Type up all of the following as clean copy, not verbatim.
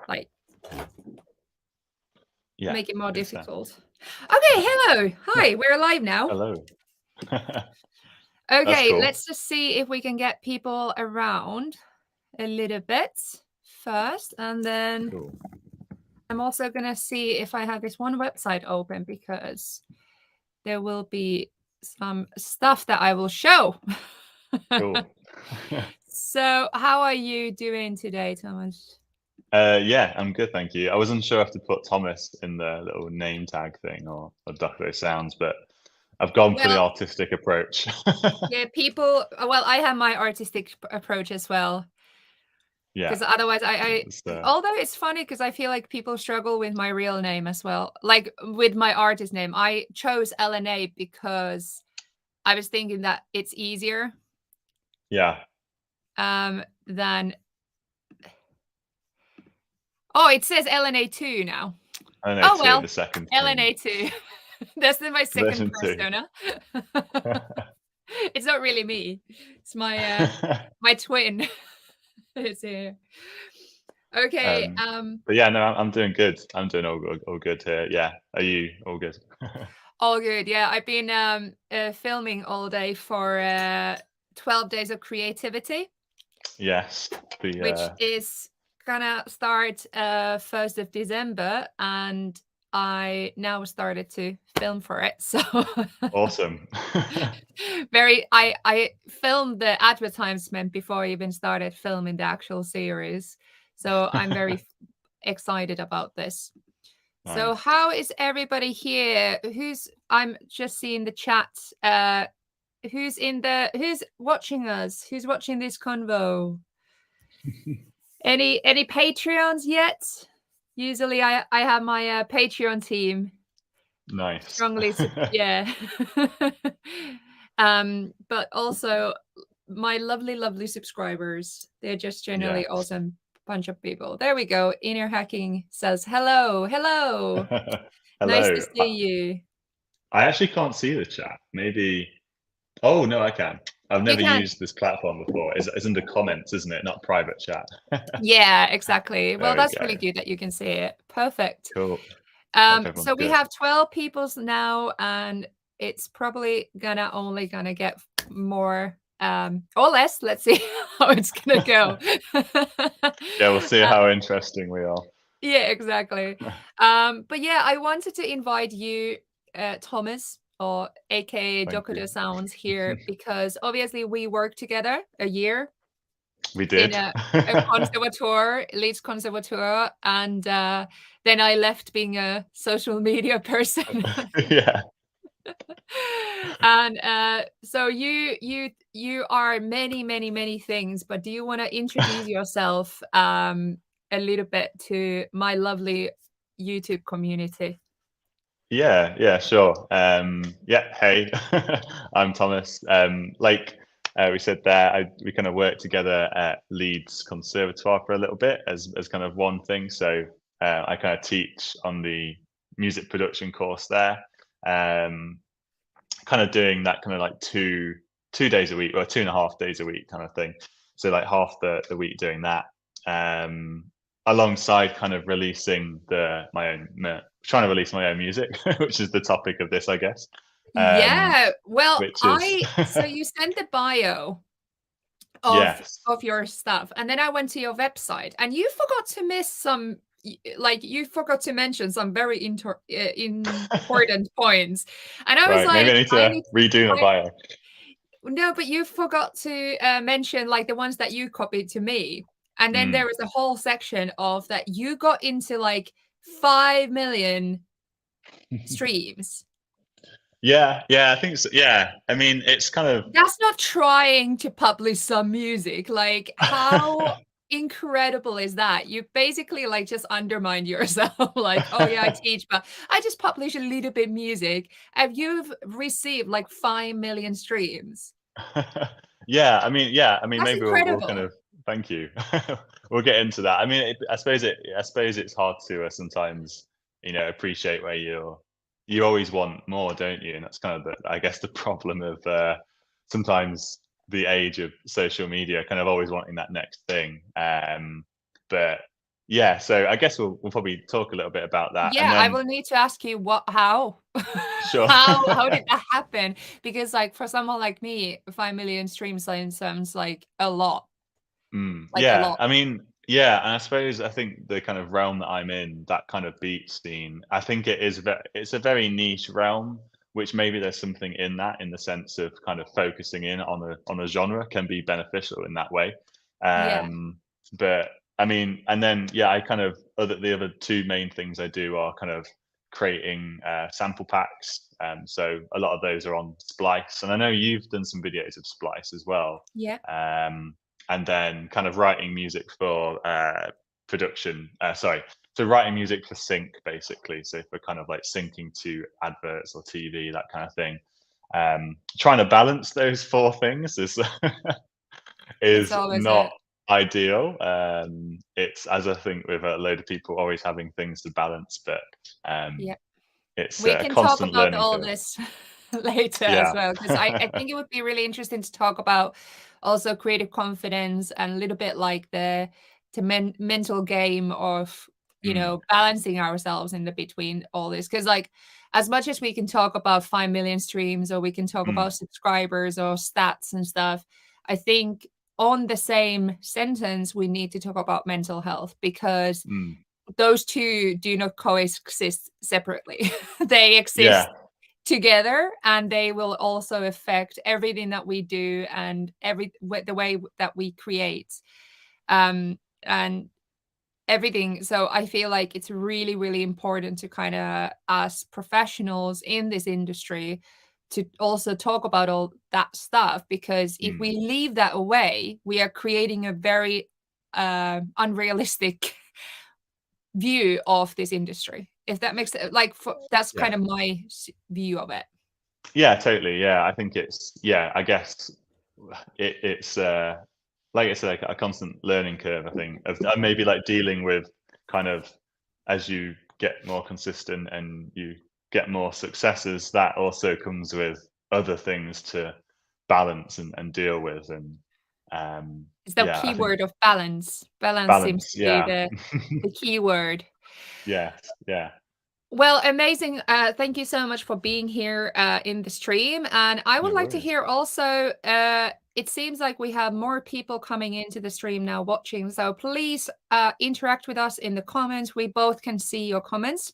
like Yeah, make it more good stuff. difficult. Okay, hello. Hi, we're live now. Hello. That's Okay, cool. let's just see if we can get people around a little bit first, and then Cool. I'm also gonna see if I have this one website open because there will be some stuff that I will show. Cool. So, how are you doing today, Thomas? Yeah, I'm good, thank you. I wasn't sure if to put Thomas in the little name tag thing or Dokkodo Sounds, but I've gone for the Well, artistic approach. yeah, people. Well, I have my artistic approach as well. Yeah, Because otherwise, it's, although it's funny because I feel like people struggle with my real name as well, like with my artist name. I chose LNA because I was thinking that it's easier yeah, than. Oh, it says LNA2 now. I don't know, Oh two, well, the second thing, LNA2. That's my second version two. persona. It's not really me. It's my twin. It's here. Okay. But yeah, no, I'm doing good. I'm doing all good here. Yeah, are you all good? All good. Yeah, I've been filming all day for 12 days of creativity, Yes, which the is gonna start 1st of December, and I now started to film for it. So awesome. I filmed the advertisement before I even started filming the actual series. So I'm very excited about this. So Nice. how is everybody here? I'm just seeing the chat. Who's watching us? Who's watching this convo? Any Patreons yet? Usually I have my Patreon team Nice. strongly yeah. But also my lovely subscribers. They're just generally Yes. awesome bunch of people. There we go. Inner Hacking says hello. Hello. Nice to Hello. see you. I actually can't see the chat. Maybe. Oh, no, I can. I've You never can. used this platform before. It's under comments, isn't it? Not private chat. Yeah, exactly. Well, There we that's go. really good that you can see it. Perfect. Cool. Hope So everyone's we good. have 12 peoples now, and it's probably only gonna get more or less. Let's see how it's gonna go. Yeah, we'll see how interesting we are. Yeah, exactly. But yeah, I wanted to invite you, Thomas, or aka Thank you. Dokkodo Sounds here because obviously we worked together a year We in did. a conservatoire, Leeds conservatoire, and then I left being a social media person. Yeah. And so you are many things, but do you want to introduce yourself a little bit to my lovely YouTube community? Yeah, sure. Yeah, hey, I'm Thomas. Like we said there, we kind of worked together at Leeds Conservatoire for a little bit as kind of one thing. So I kind of teach on the music production course there, um, kind of doing that kind of like two days a week or 2.5 days a week kind of thing. So like half the week doing that. Um, alongside kind of releasing trying to release my own music, which is the topic of this, I guess. Yeah. Well, Which is I so you sent the bio of yes, your stuff, and then I went to your website, and you forgot to miss some like you forgot to mention some very important points. And I was right. Maybe I like, need I to need redo my I bio. no, but you forgot to mention like the ones that you copied to me. And then there Mm. was a whole section of that you got into like 5 million streams. Yeah, I think so. Yeah, I mean, it's kind of That's not trying to publish some music. Like, how incredible is that? You basically like just undermined yourself. Like, oh yeah, I teach, but I just publish a little bit music. And you've received like 5 million streams. yeah, I mean, That's maybe we'll kind incredible. of thank you. We'll get into that. I mean, I suppose it's hard to sometimes, appreciate where you always want more, don't you? And that's kind of I guess the problem of sometimes the age of social media, kind of always wanting that next thing. But yeah, so I guess we'll probably talk a little bit about that, and Yeah, I then will need to ask you how? sure. How did that happen? Because, like, for someone like me, 5 million streams sounds like a lot, like a Yeah, lot. I mean, yeah, and I suppose I think the kind of realm that I'm in, that kind of beat scene, I think it's a very niche realm, which maybe there's something in that, in the sense of kind of focusing in on a genre can be beneficial in that way. Yeah, But I mean, and then yeah, I kind of the other two main things I do are kind of creating sample packs. So a lot of those are on Splice, and I know you've done some videos of Splice as well. yeah. Um, and then kind of writing music for production. Sorry, so writing music for sync basically. So for kind of like syncing to adverts or TV, that kind of thing. Trying to balance those four things is It's is always not a ideal. It's as I think with a load of people always having things to balance, but um, yeah. it's We a can talk constant about learning all curve. this later as Yeah. well, because I think it would be really interesting to talk about also creative confidence and a little bit like the mental game of, Mm, balancing ourselves in the between all this. Because, like, as much as we can talk about 5 million streams or we can talk mm, about subscribers or stats and stuff, I think on the same sentence we need to talk about mental health, because mm. those two do not coexist separately. They exist Yeah. together, and they will also affect everything that we do and the way that we create, and everything. So I feel like it's really, really important to kind of, as professionals in this industry, to also talk about all that stuff, because if Mm. we leave that away, we are creating a very unrealistic view of this industry, if that makes it like, that's Yeah. kind of my view of it. Yeah, totally. Yeah, I think it's yeah, I guess it's like I said, like a constant learning curve. I think of maybe like dealing with kind of as you get more consistent and you get more successes, that also comes with other things to balance and deal with. And It's the yeah, I think keyword of balance. Balance seems balance. to be Yeah. the key word. Yes. Yeah. Well, amazing. Thank you so much for being here in the stream. And I would No like to worries. hear also, it seems like we have more people coming into the stream now watching. So please interact with us in the comments. We both can see your comments.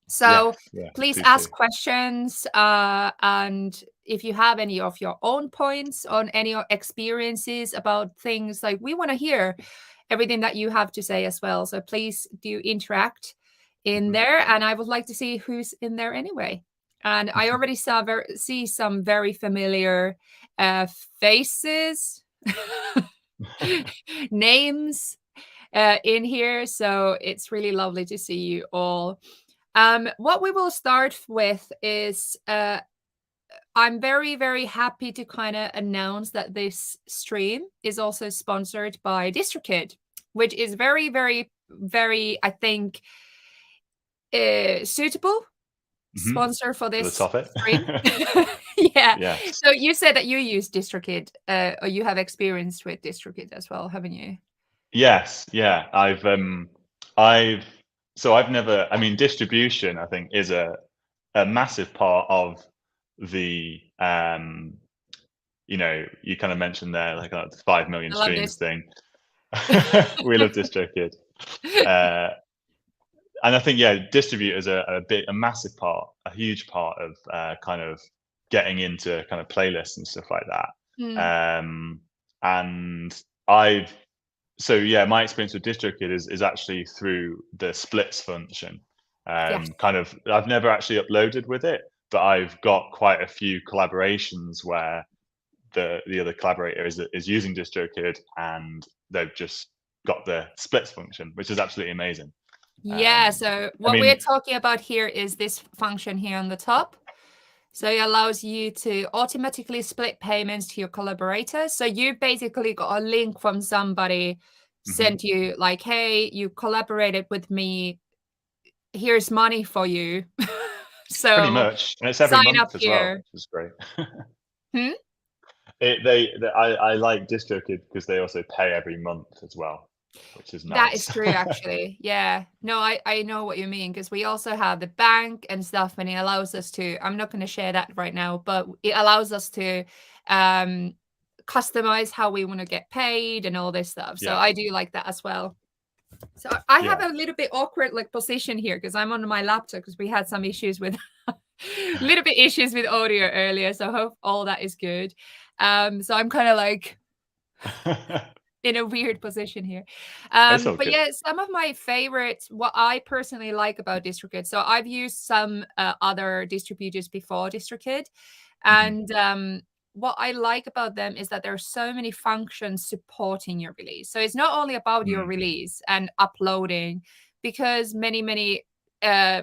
So Yes. Yeah. please Please do. ask questions. And if you have any of your own points on any experiences about things, like, we want to hear everything that you have to say as well. So please do interact in Mhm. there. And I would like to see who's in there anyway. And I already see some very familiar uh, faces, names in here. So it's really lovely to see you all. What we will start with is, I'm very, very happy to kind of announce that this stream is also sponsored by DistroKid, which is very, very, very, I think, suitable Mhm. sponsor for For the this topic. stream. Yeah. Yes. So you said that you use DistroKid, or you have experience with DistroKid as well, haven't you? Yes, yeah. I've so I've never I mean distribution I think is a massive part of the you know, you kind of mentioned there like the 5 million I love streams this. thing. We love DistroKid. Uh and I think yeah, distributors are a massive part, a huge part of kind of getting into kind of playlists and stuff like that. Mm, Um and I've So yeah, my experience with DistroKid is actually through the splits function. yes. Kind of, I've never actually uploaded with it, but I've got quite a few collaborations where the other collaborator is using DistroKid and they've just got the splits function, which is absolutely amazing. Yeah, Um, so I what we're mean, talking about here is this function here on the top. So it allows you to automatically split payments to your collaborators. So you basically got a link from somebody mhm, sent you like, hey, you collaborated with me. Here's money for you. pretty So much, and it's every sign up month as well, here. which is great. Hmm? I like DistroKid because they also pay every month as well. which is That nice. is true, actually. Yeah. No, I know what you mean because we also have the bank and stuff, and it allows us to. I'm not going to share that right now, but it allows us to um, customize how we want to get paid and all this stuff. So Yeah, I do like that as well. So I have yeah. a little bit awkward like position here because I'm on my laptop because we had some issues with little bit issues with audio earlier. So I hope all that is good. So I'm kind of like in a weird position here. It's all But good. yeah, some of my favorites, what I personally like about DistroKid. So I've used some other distributors before DistroKid, Hmm. and what I like about them is that there are so many functions supporting your release. So it's not only about your Mm, release and uploading, because many uh,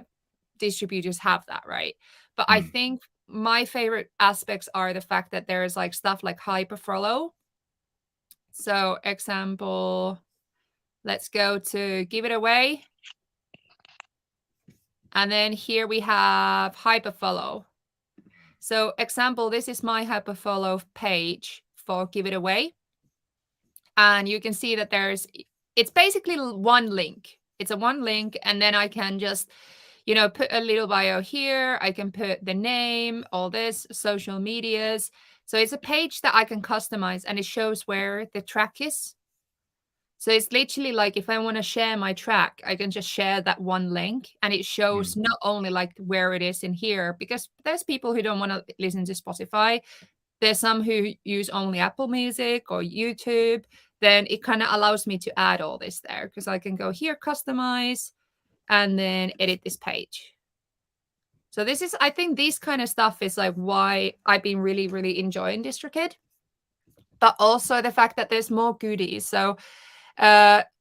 distributors have that, right? But I mm, think my favorite aspects are the fact that there's like stuff like hyperfollow. So example, let's go to give it away. And then here we have hyperfollow. So example, this is my hyperfollow page for give it away. And you can see that it's basically one link. It's a one link. And then I can just, put a little bio here. I can put the name, all this, social medias. So it's a page that I can customize and it shows where the track is. So it's literally like if I want to share my track, I can just share that one link and it shows mm, not only like where it is in here, because there's people who don't want to listen to Spotify. There's some who use only Apple Music or YouTube. Then it kind of allows me to add all this there because I can go here, customize, and then edit this page. So I think this kind of stuff is like why I've been really, really enjoying DistroKid, but also the fact that there's more goodies. So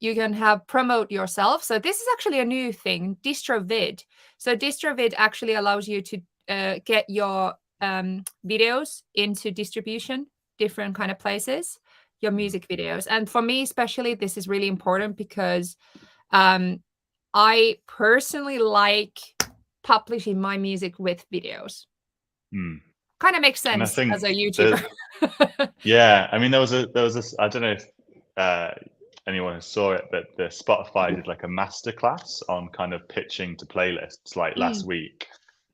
you can have promote yourself. So this is actually a new thing, DistroVid. So DistroVid actually allows you to get your videos into distribution, different kind of places, your mm, music videos. And for me, especially, this is really important because um, I personally like publishing my music with videos. mm. Kind of makes And I sense as think a YouTuber. the yeah, I mean there was this I don't know if uh, anyone saw it, but the Spotify did like a masterclass on kind of pitching to playlists like last Mm. week.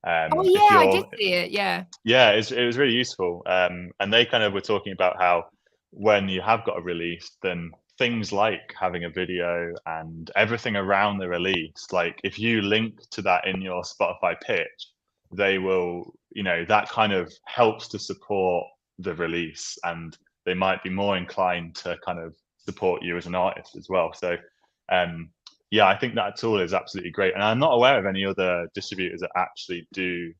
Oh If yeah, I did you're see it. Yeah. Yeah, it was really useful. And they kind of were talking about how when you have got a release, then things like having a video and everything around the release, like if you link to that in your Spotify pitch, they will, that kind of helps to support the release and they might be more inclined to kind of support you as an artist as well. So, yeah, I think that tool is absolutely great. And I'm not aware of any other distributors that actually do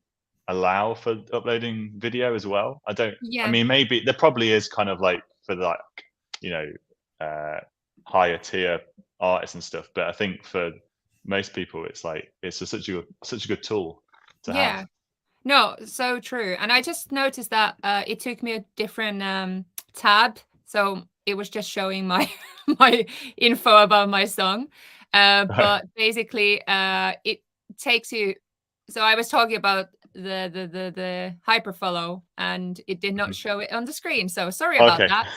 allow for uploading video as well. I Yeah. mean, maybe there probably is kind of like for like, you know, higher tier artists and stuff, but I think for most people, it's like it's such a good tool to have. Yeah. No, so true. And I just noticed that it took me a different tab. So it was just showing my my info about my song. Right. But basically it takes you, so I was talking about the hyperfollow and it did not Mhm. show it on the screen. So sorry about Okay. that.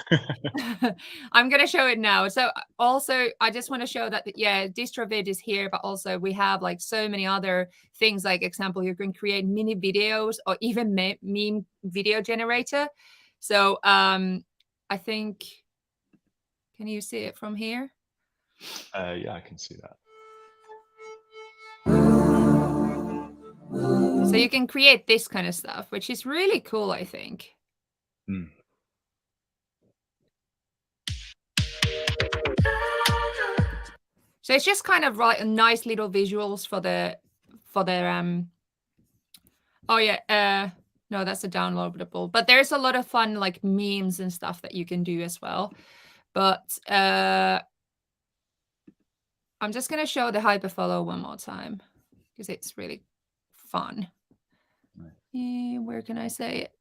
I'm gonna show it now. So also, I just want to show that yeah, DistroVid is here, but also we have like so many other things. Like example, you can create mini videos or even meme video generator. So I think, can you see it from here? Yeah, I can see that. So you can create this kind of stuff, which is really cool, I think. Mm, So it's just kind of like a nice little visuals for the oh yeah, no, that's a downloadable. But there's a lot of fun like memes and stuff that you can do as well. But I'm just gonna show the hyperfollow one more time because it's really fun. nice. Where can I say it?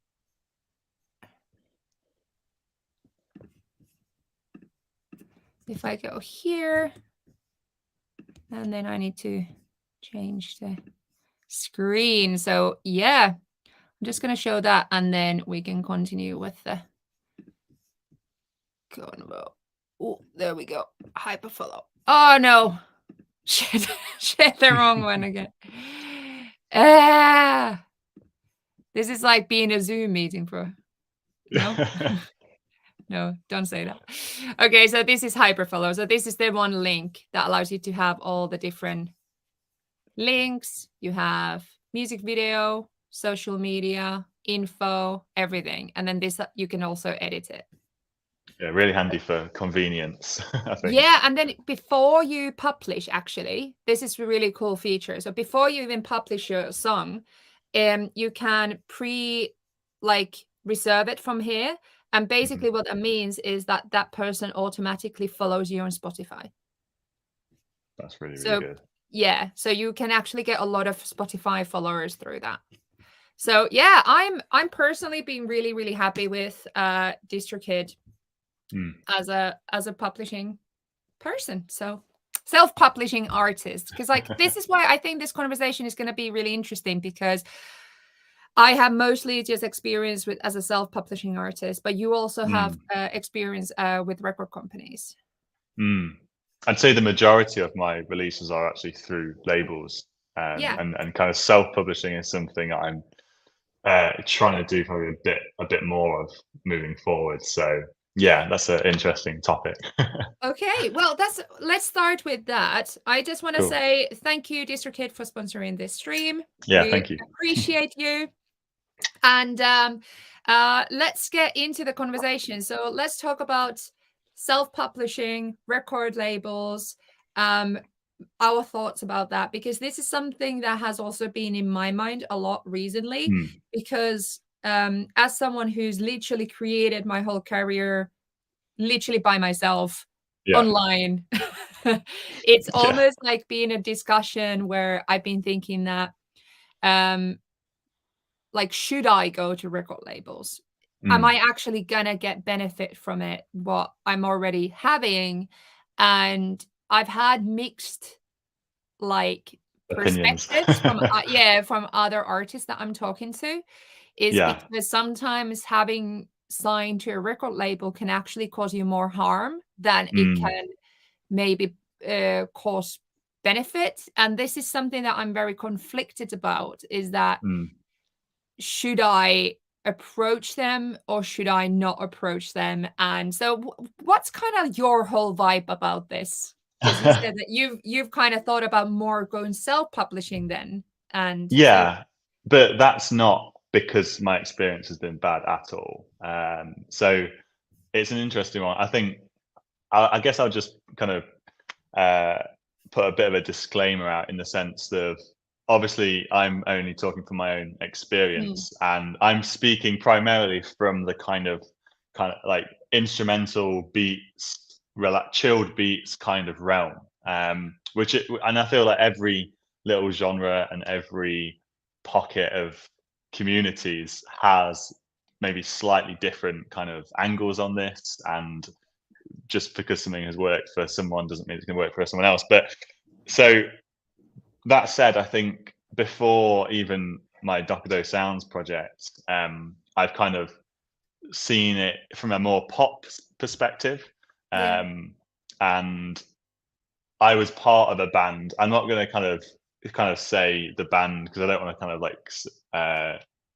If I go here, and then I need to change the screen. So yeah, I'm just gonna show that, and then we can continue with the convo. Oh, there we go. Hyperfollow. Oh no. Shit. Shit, the wrong one again. Ah, this is like being a Zoom meeting, bro. No? No, don't say that. Okay, so this is Hyperfollow. So this is the one link that allows you to have all the different links. You have music video, social media, info, everything. And then this you can also edit it. Yeah, really handy for convenience, I think. Yeah, and then before you publish, actually, this is a really cool feature. So before you even publish your song, you can like reserve it from here. And Mhm. basically what that means is that that person automatically follows you on Spotify. That's really, really So good. yeah, so you can actually get a lot of Spotify followers through that. So yeah, I'm personally being really, really happy with DistroKid Mm. as a publishing person. So self-publishing artist, because like this is why I think this conversation is going to be really interesting, because I have mostly just experience with as a self-publishing artist, but you also have Mm. experience with record companies. Mm. I'd say the majority of my releases are actually through labels, Yeah. and kind of self-publishing is something I'm trying to do probably a bit more of moving forward. So yeah, that's an interesting topic. Okay, well, let's start with that. I just want to Cool. say thank you, DistroKid, for sponsoring this stream. Yeah, We thank you. appreciate you. And let's get into the conversation. So let's talk about self-publishing, record labels, our thoughts about that, because this is something that has also been in my mind a lot recently. Mm. Because as someone who's literally created my whole career literally by myself Yeah, online, it's yeah. almost like being a discussion where I've been thinking that um like, should I go to record labels? Am I Mm. actually gonna get benefit from it, what I'm already having? And I've had mixed, like, Opinions. perspectives from, yeah, from other artists that I'm talking to, is Yeah. because sometimes having signed to a record label can actually cause you more harm than it Mm. can maybe, cause benefit, and this is something that I'm very conflicted about, is that Mm. should I approach them or should I not approach them? And so what's kind of your whole vibe about this? Because you said that you've kind of thought about more going self-publishing then. And so Yeah, but that's not because my experience has been bad at all. So it's an interesting one. I think I guess I'll just kind of uh, put a bit of a disclaimer out in the sense of obviously I'm only talking from my own mm, experience, and I'm speaking primarily from the kind of like instrumental beats, chilled beats kind of realm. And I feel like every little genre and every pocket of communities has maybe slightly different kind of angles on this, and just because something has worked for someone doesn't mean it's going to work for someone else. But so that said, I think before even my Dokkodo Sounds project, I've kind of seen it from a more pop perspective, yeah, um, and I was part of a band. I'm not going to kind of say the band because I don't want to kind of like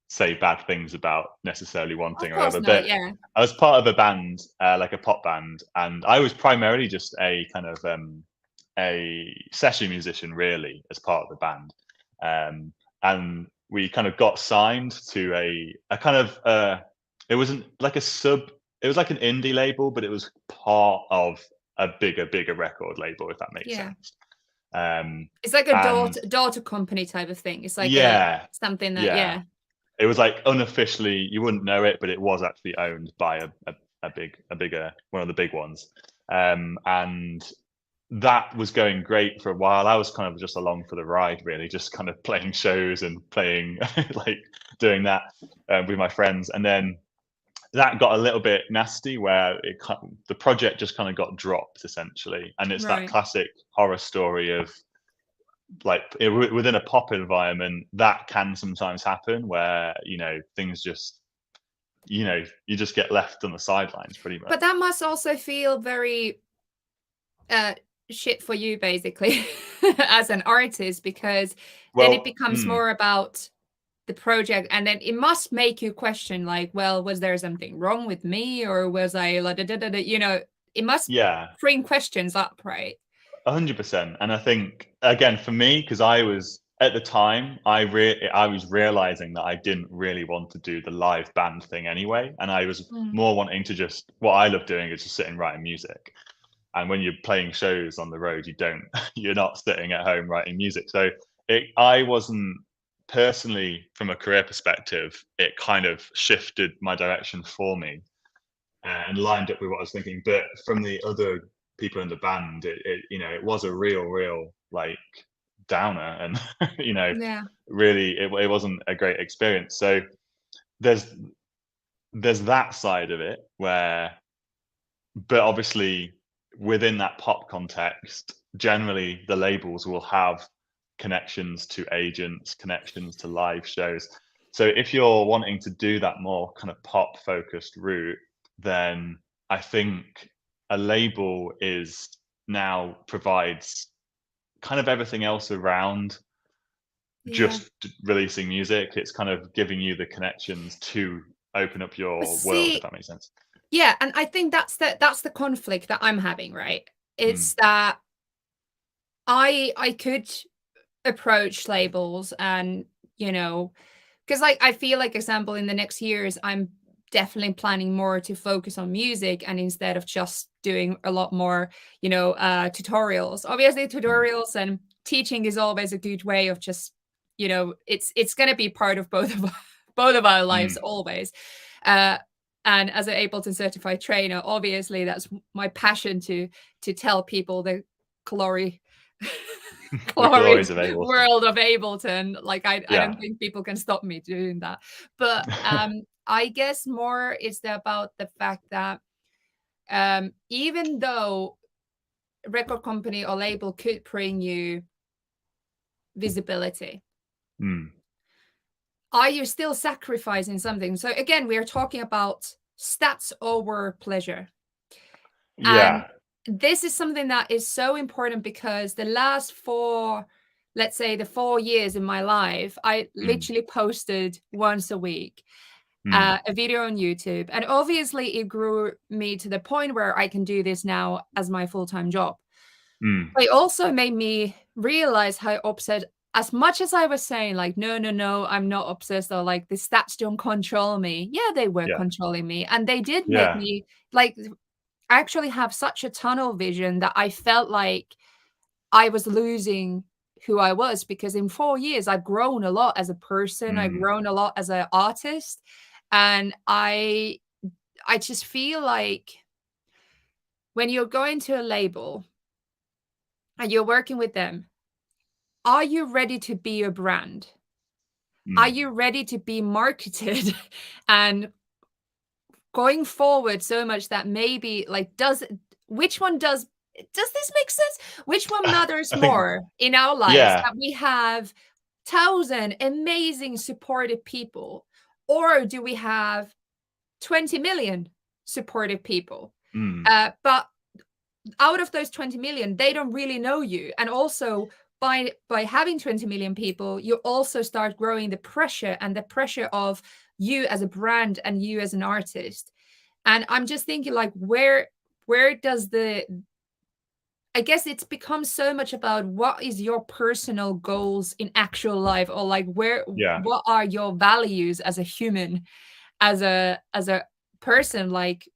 say bad things about necessarily one of thing or course whatever. not. But Yeah, I was part of a band, like a pop band, and I was primarily just a kind of a session musician, really, as part of the band. And we kind of got signed to a kind of it wasn't like a sub. It was like an indie label, but it was part of a bigger record label, if that makes yeah. sense. Um, It's like a and daughter company type of thing. It's like a yeah, something that, yeah, yeah, it was like unofficially, you wouldn't know it, but it was actually owned by a bigger one of the big ones. And that was going great for a while. I was kind of just along for the ride, really, just kind of playing shows and playing like doing that with my friends. And then that got a little bit nasty where the project just kind of got dropped essentially, and it's that right. classic horror story of like within a pop environment that can sometimes happen where things just you just get left on the sidelines pretty But much. that must also feel very uh shit for you basically as an artist, because then it Well, becomes more about the project, and then it must make you question, like, well, was there something wrong with me, or was I la da da da da, it must yeah, bring questions up, right? 100%. And I think again for me, because I was at the time, I was realizing that I didn't really want to do the live band thing anyway, and I was Mm. more wanting to just what I love doing is just sitting writing music. And when you're playing shows on the road, you don't you're not sitting at home writing music. So I wasn't personally from a career perspective, it kind of shifted my direction for me and lined up with what I was thinking. But from the other people in the band, it was a real like downer, and Yeah. really it wasn't a great experience. So there's there's that side of it where, but obviously within that pop context, generally the labels will have connections to agents, connections to live shows. So if you're wanting to do that more kind of pop focused route, then I think a label is now provides kind of everything else around Yeah. just releasing music. It's kind of giving you the connections to open up But your world, if see, that makes sense. yeah, and I think that's the conflict that I'm having, right? Mm, It's that I could approach labels and, you know, because like I feel like, example, in the next years, I'm definitely planning more to focus on music, and instead of just doing a lot more, tutorials. Obviously, mm, tutorials and teaching is always a good way of just, it's gonna be part of both of both of our lives mm. always. Uh, and as an Ableton certified trainer, obviously that's my passion to tell people the glory The glories glorious of Ableton. world of Ableton. Like I Yeah. don't think people can stop me doing that. But I guess more is about the fact that even though record company or label could bring you visibility, Mm. are you still sacrificing something? So again, we are talking about stats over pleasure. And Yeah. this is something that is so important, because the last let's say the 4 years in my life, I Mm. literally posted once a week Mm. a video on YouTube. And obviously, it grew me to the point where I can do this now as my full time job. Mm. But it also made me realize how upset, as much as I was saying, like, no, no, no, I'm not obsessed, or like the stats don't control me. Yeah, they were Yeah. controlling me. And they did make Yeah. me like actually have such a tunnel vision that I felt like I was losing who I was, because in 4 years I've grown a lot as a person, I've Mm. grown a lot as an artist, and I just feel like when you're going to a label and you're working with them, are you ready to be a brand? Are Mm. you ready to be marketed and going forward so much that maybe like which one does this make sense? Which one matters I think, more in our lives, yeah. that we have 1,000 amazing supportive people, or do we have 20 million supportive people? Mm. But out of those 20 million, they don't really know you. And also, by having 20 million people, you also start growing the pressure of you as a brand and you as an artist. And I'm just thinking, like, where does the I guess it's become so much about what is your personal goals in actual life, or like Yeah. what are your values as a human, as a person. Like,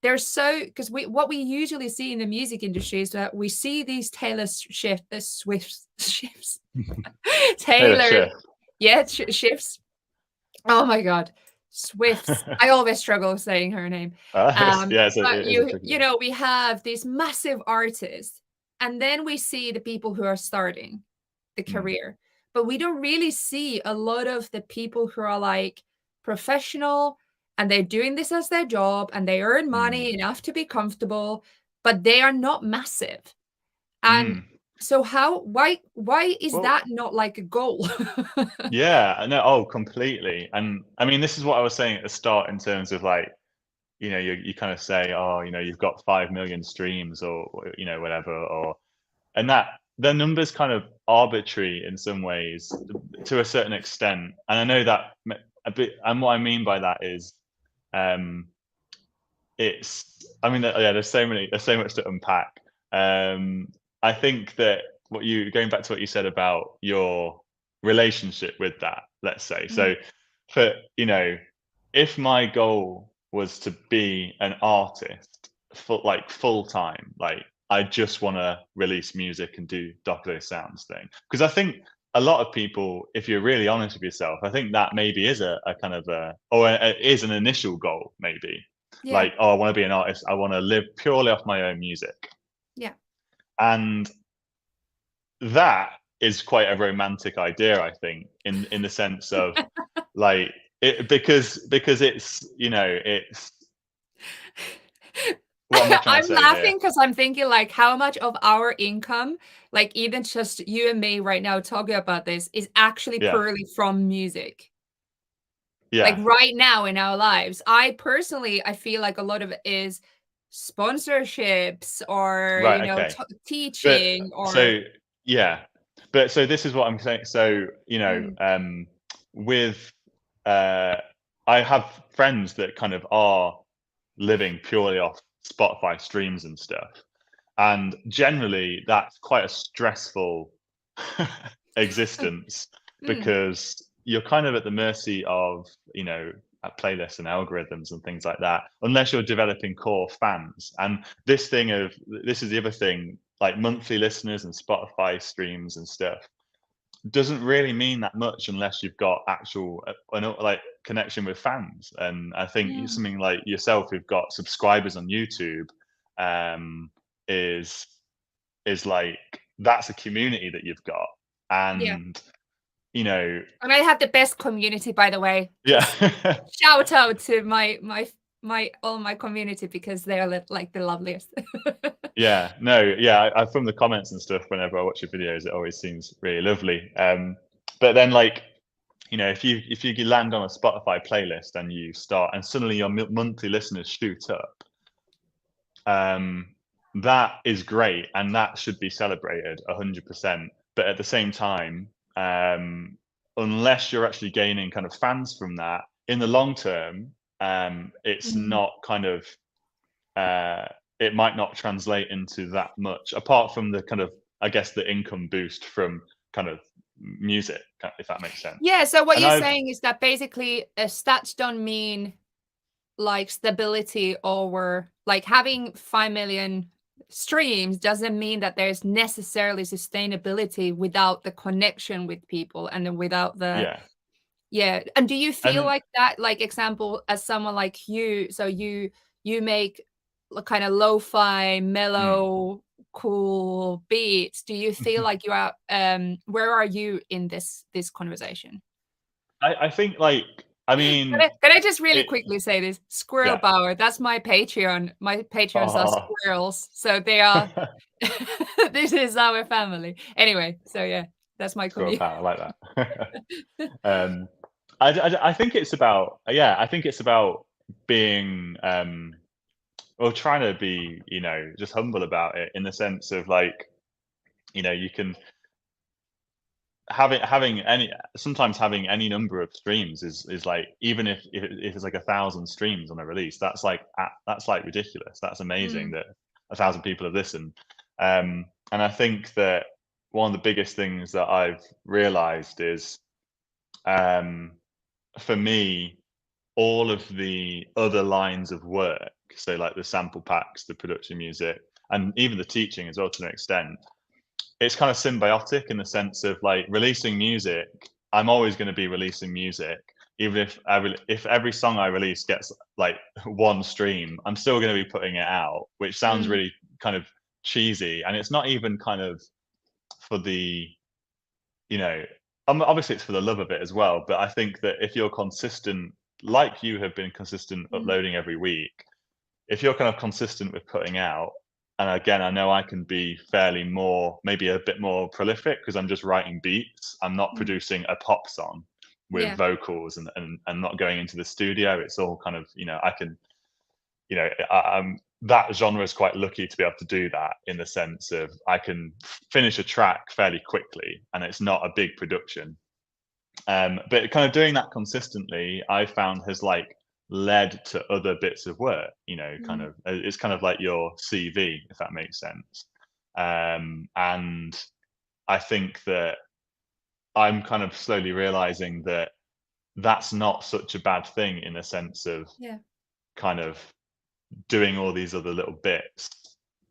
there's so because we usually see in the music industry is that we see these Swifts shifts Taylor Taylor Swift. yeah shifts. Oh my God. Swifts. I always struggle saying her name. Yeah, it's But it is a tricky one. we have these massive artists, and then we see the people who are starting the Mm. career. But we don't really see a lot of the people who are like professional, and they're doing this as their job, and they earn Mm. money enough to be comfortable, but they are not massive. And Mm. So how why is Well, that not like a goal? yeah, no, oh, completely. And I mean, this is what I was saying at the start in terms of like, you kind of say, oh, you've got 5 million streams or whatever, or and that the number's kind of arbitrary in some ways to a certain extent. And I know that a bit, and what I mean by that is, um, I mean, yeah, there's so much to unpack. Um, I think that going back to what you said about your relationship with that, let's say, Mm, so for, if my goal was to be an artist full time, like I just want to release music and do Dokkodo Sounds thing, because I think a lot of people, if you're really honest with yourself, I think that maybe is a kind of is an initial goal, maybe yeah, like, oh, I want to be an artist. I want to live purely off my own music. yeah. And that is quite a romantic idea, I think, in the sense of like because it's what am I trying to I'm say here? laughing because 'cause I'm thinking, like, how much of our income, like, even just you and me right now talking about this, is actually Yeah, purely from music. Like, yeah, right now in our lives. I feel like a lot of it is sponsorships or, right, okay. t But teaching or so yeah, but so this is what I'm saying. So mm, with uh, I have friends that kind of are living purely off Spotify streams and stuff. And generally, that's quite a stressful existence mm, because you're kind of at the mercy of, playlists and algorithms and things like that, unless you're developing core fans. And this is the other thing, like monthly listeners and Spotify streams and stuff doesn't really mean that much unless you've got actual like connection with fans. And I think mm, something like yourself who've got subscribers on YouTube um, is like that's a community that you've got, yeah. and you know, And I have the best community, by the way. yeah, Just shout out to my all my community because they are like the loveliest. yeah, no, yeah. From the comments and stuff, whenever I watch your videos, it always seems really lovely. But then like if you land on a Spotify playlist and you start and suddenly your monthly listeners shoot up, um, that is great and that should be celebrated 100%. But at the same time, unless you're actually gaining kind of fans from that in the long term, it's Mm, not kind of uh, it might not translate into that much apart from the kind of, I guess, the income boost from kind of music, if that makes sense. yeah, so what And you're I've saying is that basically, stats don't mean, like, stability or like, having 5 million streams doesn't mean that there's necessarily sustainability without the connection with people and then without the yeah, yeah, and do you feel and like that, like, example, as someone like you, so you make kinda lo-fi, mm, mellow, cool beats. Do you feel like you are, where are you in this conversation? I think like I mean Can I just really it quickly say this? Squirrel yeah. power, that's my Patreon. My Patreons are Oh. squirrels, so they are this is our family. Anyway, so yeah, that's my Squirrel commu power, I like that. um, I think it's about I think it's about being or trying to be just humble about it in the sense of like you can having any sometimes having any number of streams is like even if it's like 1,000 streams on a release, that's like ridiculous. That's amazing Mm, that 1,000 people have listened. And I think that one of the biggest things that I've realized is um, for me, all of the other lines of work, so like the sample packs, the production music, and even the teaching as well to an extent, it's kind of symbiotic in the sense of like releasing music. I'm always going to be releasing music, even if every song I release gets like one stream, I'm still going to be putting it out, which sounds mm, really kind of cheesy, and it's not even kind of for the you know obviously it's for the love of it as well. But I think that if you're consistent, like you have been consistent mm, uploading every week, if you're kind of consistent with putting out, and again, I know I can be fairly more, maybe a bit more prolific because I'm just writing beats. I'm not Mm. producing a pop song with Yeah. vocals and not going into the studio. It's all kind of, I can, that genre is quite lucky to be able to do that in the sense of I can finish a track fairly quickly and it's not a big production. But kind of doing that consistently, I found has like led to other bits of work. Kind Mm. of it's kind of like your CV, if that makes sense. And I think that I'm kind of slowly realizing that that's not such a bad thing in the sense of Yeah. kind of doing all these other little bits.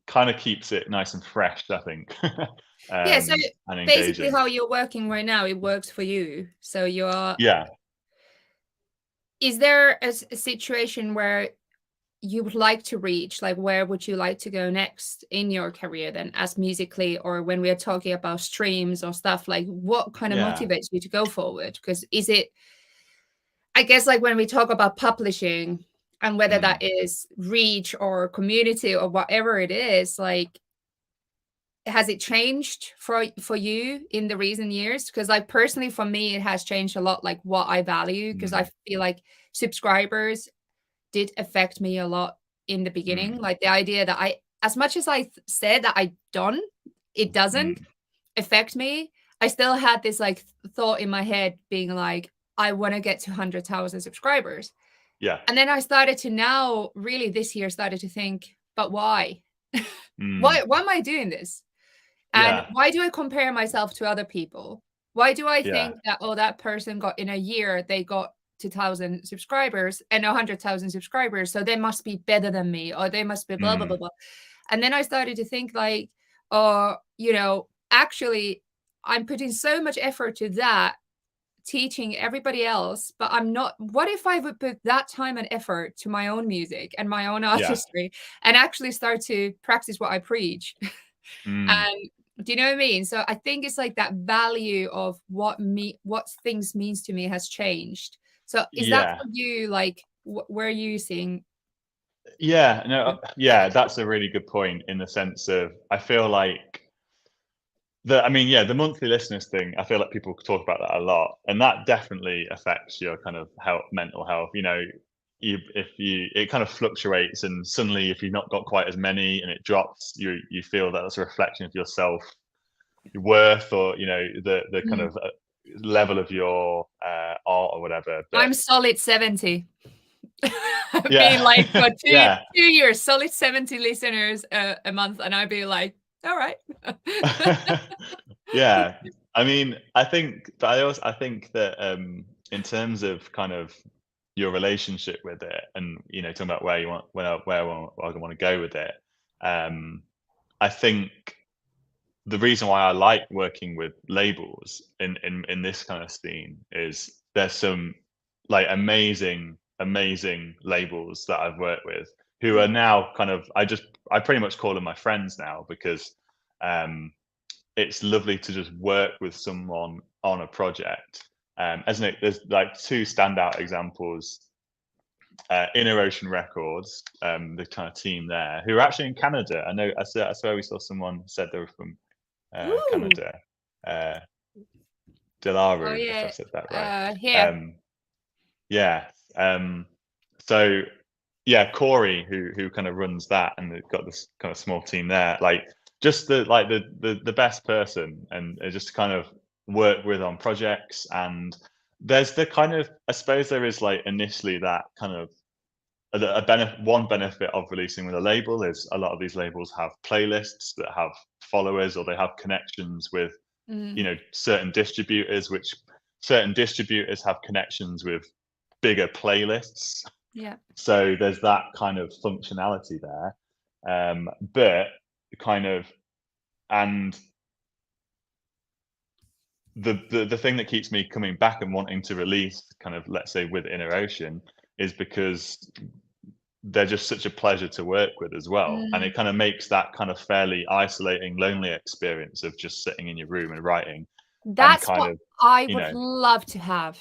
Kind of keeps it nice and fresh, I think, Yeah, so and basically engaging. how you're working right now, it works for you. So you're Yeah, is there a situation where you would like to reach? Like, where would you like to go next in your career then, as musically, or when we are talking about streams or stuff, like what kind of yeah, motivates you to go forward? Because is it, I guess, like when we talk about publishing and whether that mm, is reach or community or whatever it is, like, has it changed for you in the recent years? Because like personally for me, it has changed a lot, like what I value, because I mm, feel like subscribers did affect me a lot in the beginning. mm, Like the idea that as much as I said that I don't, it doesn't mm. affect me. I still had this like thought in my head being like, I want to get to 100,000 subscribers. Yeah. And then I started to now really this year started to think, but why? Mm, Why am I doing this? And yeah, why do I compare myself to other people? Why do I yeah, think that, oh, that person got in a year, they got 2,000 subscribers and 100,000 subscribers, so they must be better than me, or they must be blah, blah, blah, mm, blah. And then I started to think like, actually, I'm putting so much effort to that, teaching everybody else, but I'm not. What if I would put that time and effort to my own music and my own yeah, artistry and actually start to practice what I preach? mm, And do you know what I mean? So I think it's like that value of what things means to me has changed. So is that yeah, for you? Like, where are you seeing? yeah, no, yeah, that's a really good point in the sense of I feel like I mean, yeah, the monthly listeners thing, I feel like people talk about that a lot, and that definitely affects your kind of health, mental health. It kind of fluctuates, and suddenly, if you've not got quite as many, and it drops, you feel that that's a reflection of yourself, your worth, or the kind Mm. of level of your art or whatever. But I'm solid 70. I've been yeah, like for two yeah. 2 years, solid 70 listeners a month, and I'd be like, all right. Yeah, I mean, I think that in terms of kind of your relationship with it, and talking about where you want where I want to go with it, I think the reason why I like working with labels in this kind of scene is there's some like amazing labels that I've worked with who are Mm, now kind of I pretty much call them my friends now because um it's lovely to just work with someone on a project. As an, there's like two standout examples. Inner Ocean Records, the kind of team there, who are actually in Canada. I swear we saw someone said they were from ooh, Canada. Uh, oh Delaru, if I yeah, said that right. here. Um, yeah. Um, so yeah, Corey, who kind of runs that, and they've got this kind of small team there. Like just the best person, and just kind of work with on projects. And there's the kind of I suppose there is like initially that kind of one benefit of releasing with a label is a lot of these labels have playlists that have followers or they have connections with Mm, certain distributors, which certain distributors have connections with bigger playlists. yeah. So there's that kind of functionality there. But kind of and the thing that keeps me coming back and wanting to release kind of let's say with Inner Ocean is because they're just such a pleasure to work with as well. And Mm. it kind of makes that kind of fairly isolating, lonely experience of just sitting in your room and writing and That's kind what of, I you would know, love to have.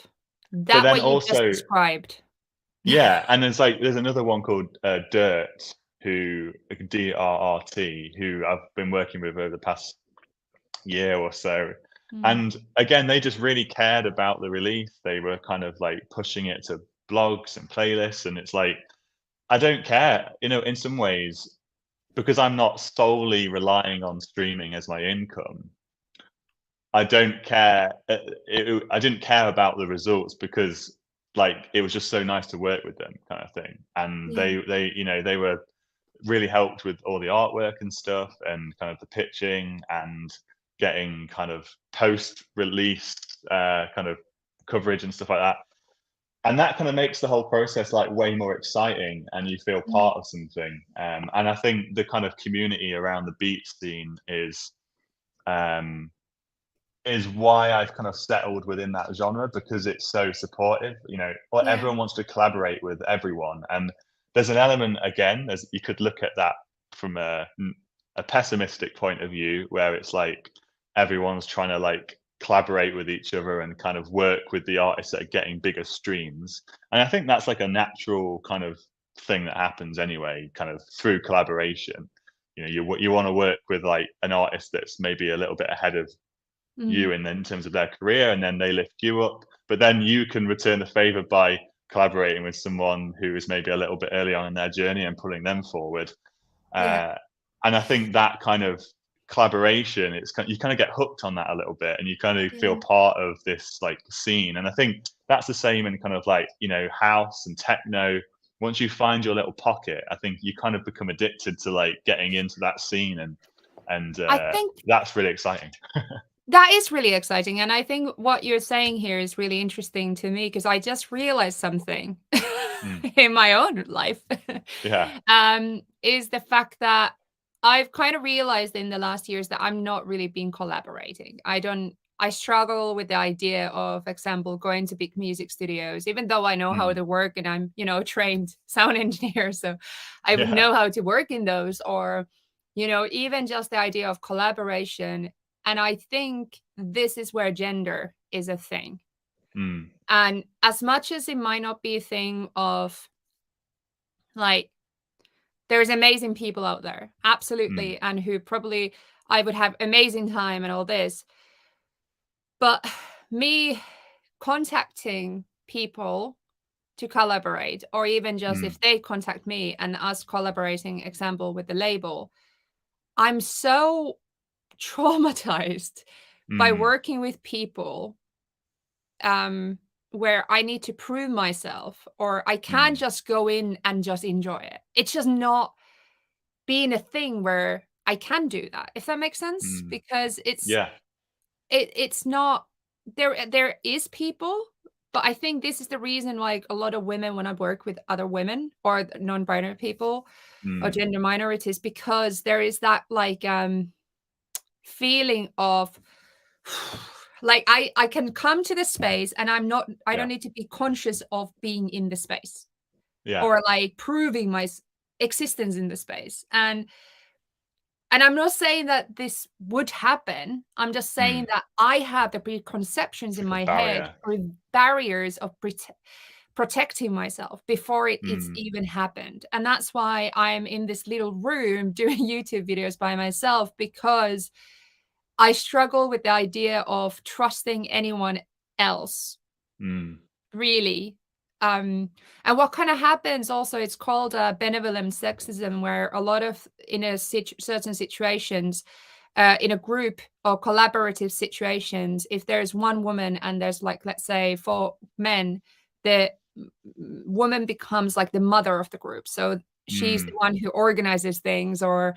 but That then what you just also, described. yeah. And there's another one called Dirt. who DRRT, who I've been working with over the past year or so. Mm. And again, they just really cared about the release. They were kind of like pushing it to blogs and playlists. And it's like, I don't care, in some ways, because I'm not solely relying on streaming as my income. I don't care. I didn't care about the results because, like, it was just so nice to work with them, kind of thing. And Yeah. they were really helped with all the artwork and stuff, and kind of the pitching and getting kind of post-release kind of coverage and stuff like that. And that kind of makes the whole process like way more exciting, and you feel Mm. part of something. And I think the kind of community around the beat scene um, is why I've kind of settled within that genre, because it's so supportive. Or Yeah. everyone wants to collaborate with everyone, and there's an element, again, as you could look at that from a pessimistic point of view, where it's like everyone's trying to like collaborate with each other and kind of work with the artists that are getting bigger streams. And I think that's like a natural kind of thing that happens anyway, kind of through collaboration. You want to work with like an artist that's maybe a little bit ahead of Mm. you in terms of their career, and then they lift you up, but then you can return the favor by collaborating with someone who is maybe a little bit early on in their journey and pulling them forward. Yeah. uh, and I think that kind of collaboration, you kind of get hooked on that a little bit, and you kind of feel Yeah. part of this like scene. And I think that's the same in kind of like house and techno. Once you find your little pocket, I think you kind of become addicted to like getting into that scene, and I think that's really exciting. that is really exciting, and I think what you're saying here is really interesting to me because I just realized something Mm. in my own life. Yeah. Is the fact that I've kind of realized in the last years that I'm not really been collaborating. I struggle with the idea of example going to big music studios, even though I know how Mm. to work and I'm, trained sound engineer, so I would Yeah. know how to work in those, or even just the idea of collaboration. And I think this is where gender is a thing. Mm. And as much as it might not be a thing of like, there's amazing people out there, Mm. absolutely, and who probably I would have amazing time and all this. But me contacting people to collaborate, or even just Mm. if they contact me and us collaborating, example with the label, I'm so traumatized by Mm. working with people um where I need to prove myself, or I can't Mm. just go in and just enjoy it. It's just not being a thing where I can do that, if that makes sense, Mm. because Yeah. it's not there is people, but I think this is the reason like a lot of women when I work with other women or non-binary people or Mm. gender minorities, because there is that like feeling of like I can come to the space and I don't Yeah. need to be conscious of being in the space Yeah. or like proving my existence in the space. And I'm not saying that this would happen. I'm just saying Mm. that I have the preconceptions It's in like a my head barrier. or barriers of protecting myself before it's Mm. even happened. And that's why I'm in this little room doing YouTube videos by myself, because I struggle with the idea of trusting anyone else, Mm. really. And what kind of happens also, it's called benevolent sexism, where a lot of in a certain situations, in a group or collaborative situations, if there's one woman and there's like, let's say, four men, the woman becomes like the mother of the group. So she's the Mm. one who organizes things, or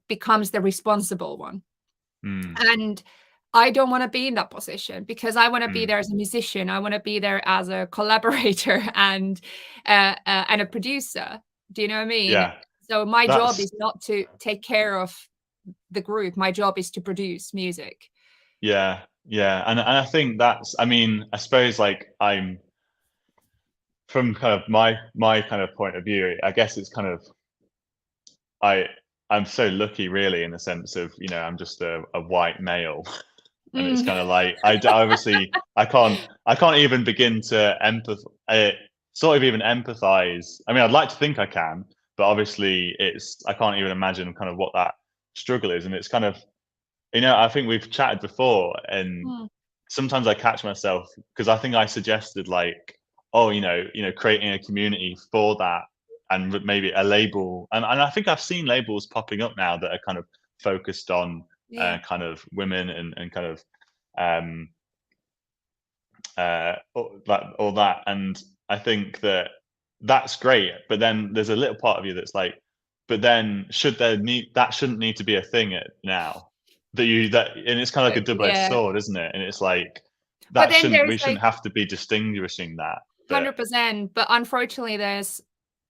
becomes the responsible one. Mm. And I don't wanna be in that position, because I wanna be Mm. there as a musician, I wanna be there as a collaborator and a producer. Do you know what I mean? Yeah. So my job That's is not to take care of the group, my job is to produce music. Yeah. Yeah. And I think I mean, I suppose like I'm from kind of my kind of point of view, I guess it's kind of I I'm so lucky really, in the sense of, I'm just a white male. And it's Mm. kind of like obviously I can't even begin to sort of even empathize. I mean, I'd like to think I can, but obviously I can't even imagine kind of what that struggle is. And it's kind of, I think we've chatted before, and Mm, sometimes I catch myself because I think I suggested like, oh, creating a community for that, and maybe a label, and I think I've seen labels popping up now that are kind of focused on yeah. kind of women and kind of um, all that, and I think that that's great. But then there's a little part of you that's like, but then that shouldn't need to be a thing now and it's kind of like a double-edged Yeah. sword, isn't it? And it's like But then we there's shouldn't like have to be distinguishing that. But 100%, but unfortunately, there's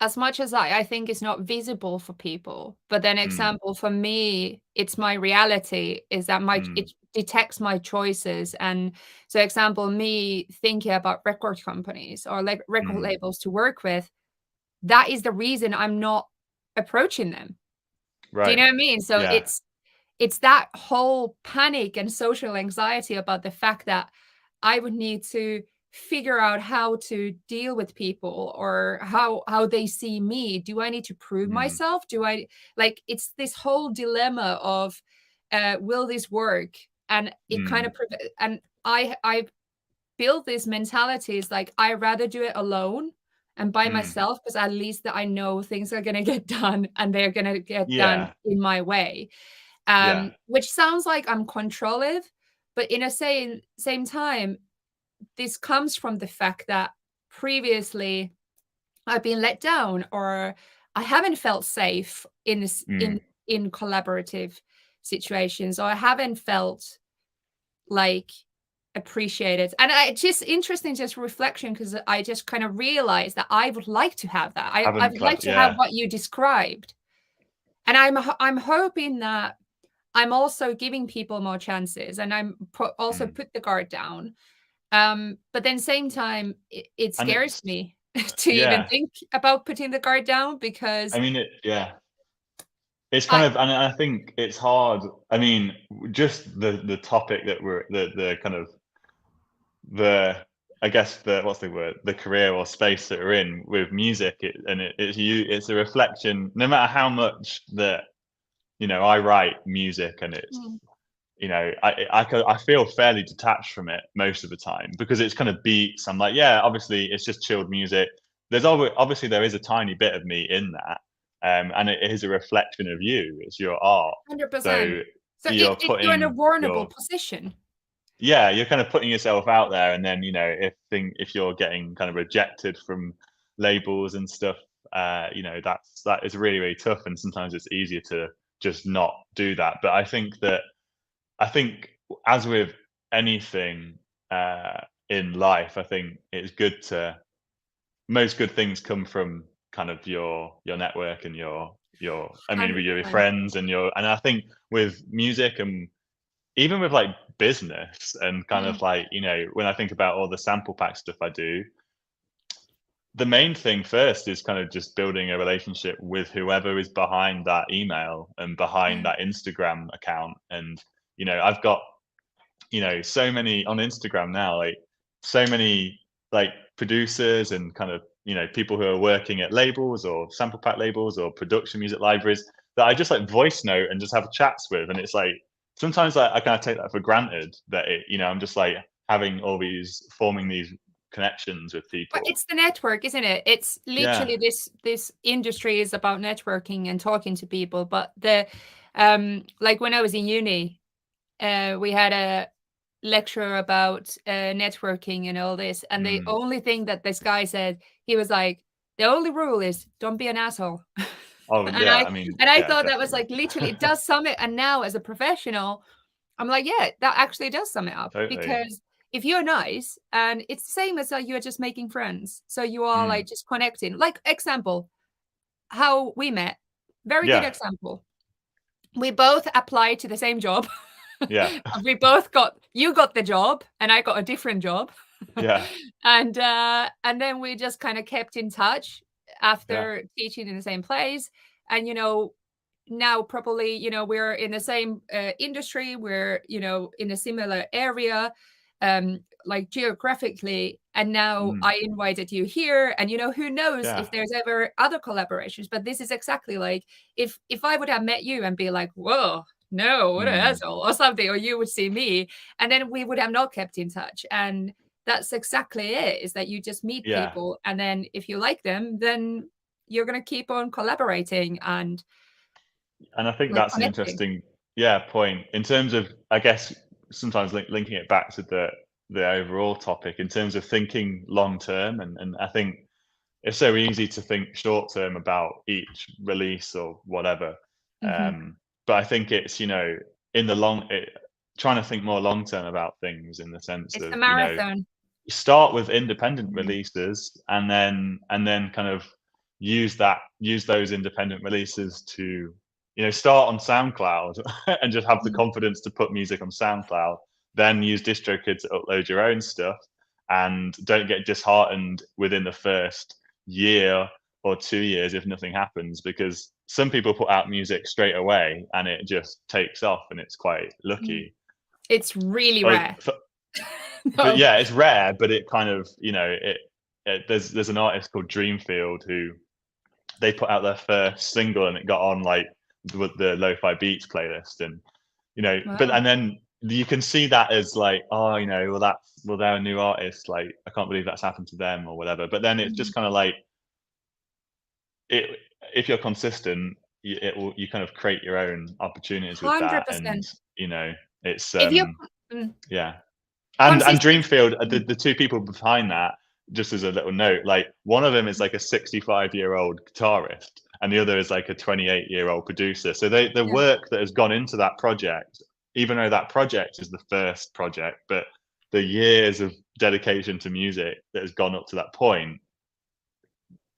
as much as I think it's not visible for people, but then mm, example, for me, it's my reality is that mm, it detects my choices, and so example, me thinking about record companies or like record mm, labels to work with, that is the reason I'm not approaching them. Do you right, know what I mean? So yeah, it's that whole panic and social anxiety about the fact that I would need to figure out how to deal with people or how they see me. Do I need to prove mm, myself? Do I like it's this whole dilemma of will this work? And it kind mm, of and I build this mentality is like I rather do it alone and by mm, myself because at least that I know things are gonna get done and they're gonna get done yeah, in my way. yeah, Which sounds like I'm controlling, but in a same time, this comes from the fact that previously I've been let down or I haven't felt safe in this mm. in collaborative situations, or I haven't felt like appreciated. And I just interesting just reflection because I just kind of realized that I would like to have that. I Haven't would like clever, to have yeah, what you described. And I'm hoping that I'm also giving people more chances and also mm. put the guard down. But then same time, it And scares it's me to even yeah, think about putting the guard down I because mean yeah. It's kind I of, and I think it's hard. I mean, just the topic that the kind of the I guess what's the word, the career or space that we're in with music, it's a reflection. No matter how much that I write music, and it's mm, I feel fairly detached from it most of the time because it's kind of beats. I'm like, yeah, obviously it's just chilled music. There's always obviously there is a tiny bit of me in that, and it is a reflection of you. It's your art, 100%. so So you're you're in a putting vulnerable your position. yeah, you're kind of putting yourself out there, and then if you're getting kind of rejected from labels and stuff, that is really really tough, and sometimes it's easier to just not do that. But I think as with anything in life, I think it's good to most good things come from kind of your network and your I mean with your 100%. friends and I think with music and even with like business and kind Mm, of like when I think about all the sample pack stuff I do, the main thing first is kind of just building a relationship with whoever is behind that email and behind yeah. that Instagram account. And I've got so many on Instagram now, like so many like producers and kind of people who are working at labels or sample pack labels or production music libraries that I just like voice note and just have chats with. And it's like sometimes I kind of take that for granted that I'm just like forming these connections with But people. it's the network, isn't it? It's Yeah. literally this industry is about networking and talking to people. But like when I was in uni, we had a lecture about networking and all this, and the Mm. only thing that this guy said, he was like, "The only rule is don't be an asshole." Oh and yeah. I I mean, and I yeah, thought that was definitely, like literally it does sum it. And now as a professional, I'm like, yeah, that actually does sum it up totally. because if you're nice and it's the same as you're just making friends. So you are Mm. like just connecting. Like example, how we met. Very good Yeah. example. We both applied to the same job. Yeah. We both got you got the job and I got a different job. Yeah. And then we just kind of kept in touch Yeah. after teaching in the same place. And now probably we're in the same industry, we're in a similar area, like geographically, and now Mm. I invited you here, and who knows Yeah. if there's ever other collaborations. But this is exactly like, if I would have met you and be like, whoa, no, what an Mm. asshole or something, or you would see me, and then we would have not kept in touch. And that's exactly it, is that you just meet Yeah. people, and then if you like them, then you're going to keep on collaborating and And I think like that's an connecting. interesting, yeah, point in terms of, I guess, sometimes linking it back to the overall topic in terms of thinking long term, and I think it's so easy to think short term about each release or whatever. Hmm. But I think it's, in the trying to think more long term about things in the sense It's a of, marathon. you start with independent Mhm. releases and then kind of use those independent releases to start on SoundCloud and just have the Mhm. confidence to put music on SoundCloud, then use DistroKid to upload your own stuff, and don't get disheartened within the first year or 2 years if nothing happens, because some people put out music straight away and it just takes off and it's quite Mm. lucky. It's really Or rare. but No. yeah, it's rare, but it kind of, there's an artist called Dreamfield who they put out their first single and it got on like the lo-fi beats playlist, and but Wow. and then you can see that as like, oh, they're a new artist, like I can't believe that's happened to them or whatever. But then it's Mhm. just kind of like, it if you're consistent, you kind of create your own opportunities with that, and 100%. it's If you mm, yeah. And consistent. Dreamfield, Mm, the two people behind that, just as a little note, like one of them is like a 65-year-old guitarist, and the other is like a 28-year-old producer. So the yeah, work that has gone into that project, even though that project is the first project, but the years of dedication to music that has gone up to that point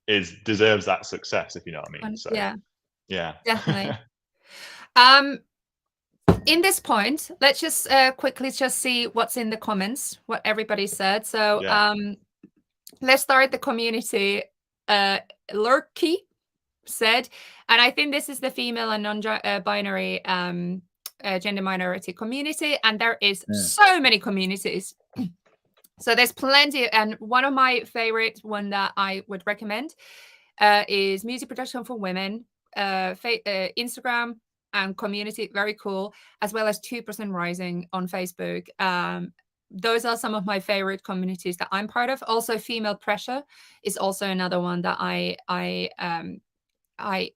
is deserves that success, if you know what I mean. So yeah, yeah. definitely. Um, in this point, let's just quickly just see what's in the comments, what everybody said. So, Yeah. let's start the community. Lurky said, and I think this is the female and non-binary gender minority community, and there is Mm. so many communities. So there's plenty, and one of my favorite one that I would recommend is music production for women, Instagram and community, very cool, as well as 2% Rising on Facebook. Those are some of my favorite communities that I'm part of. Also, Female Pressure is also another one that I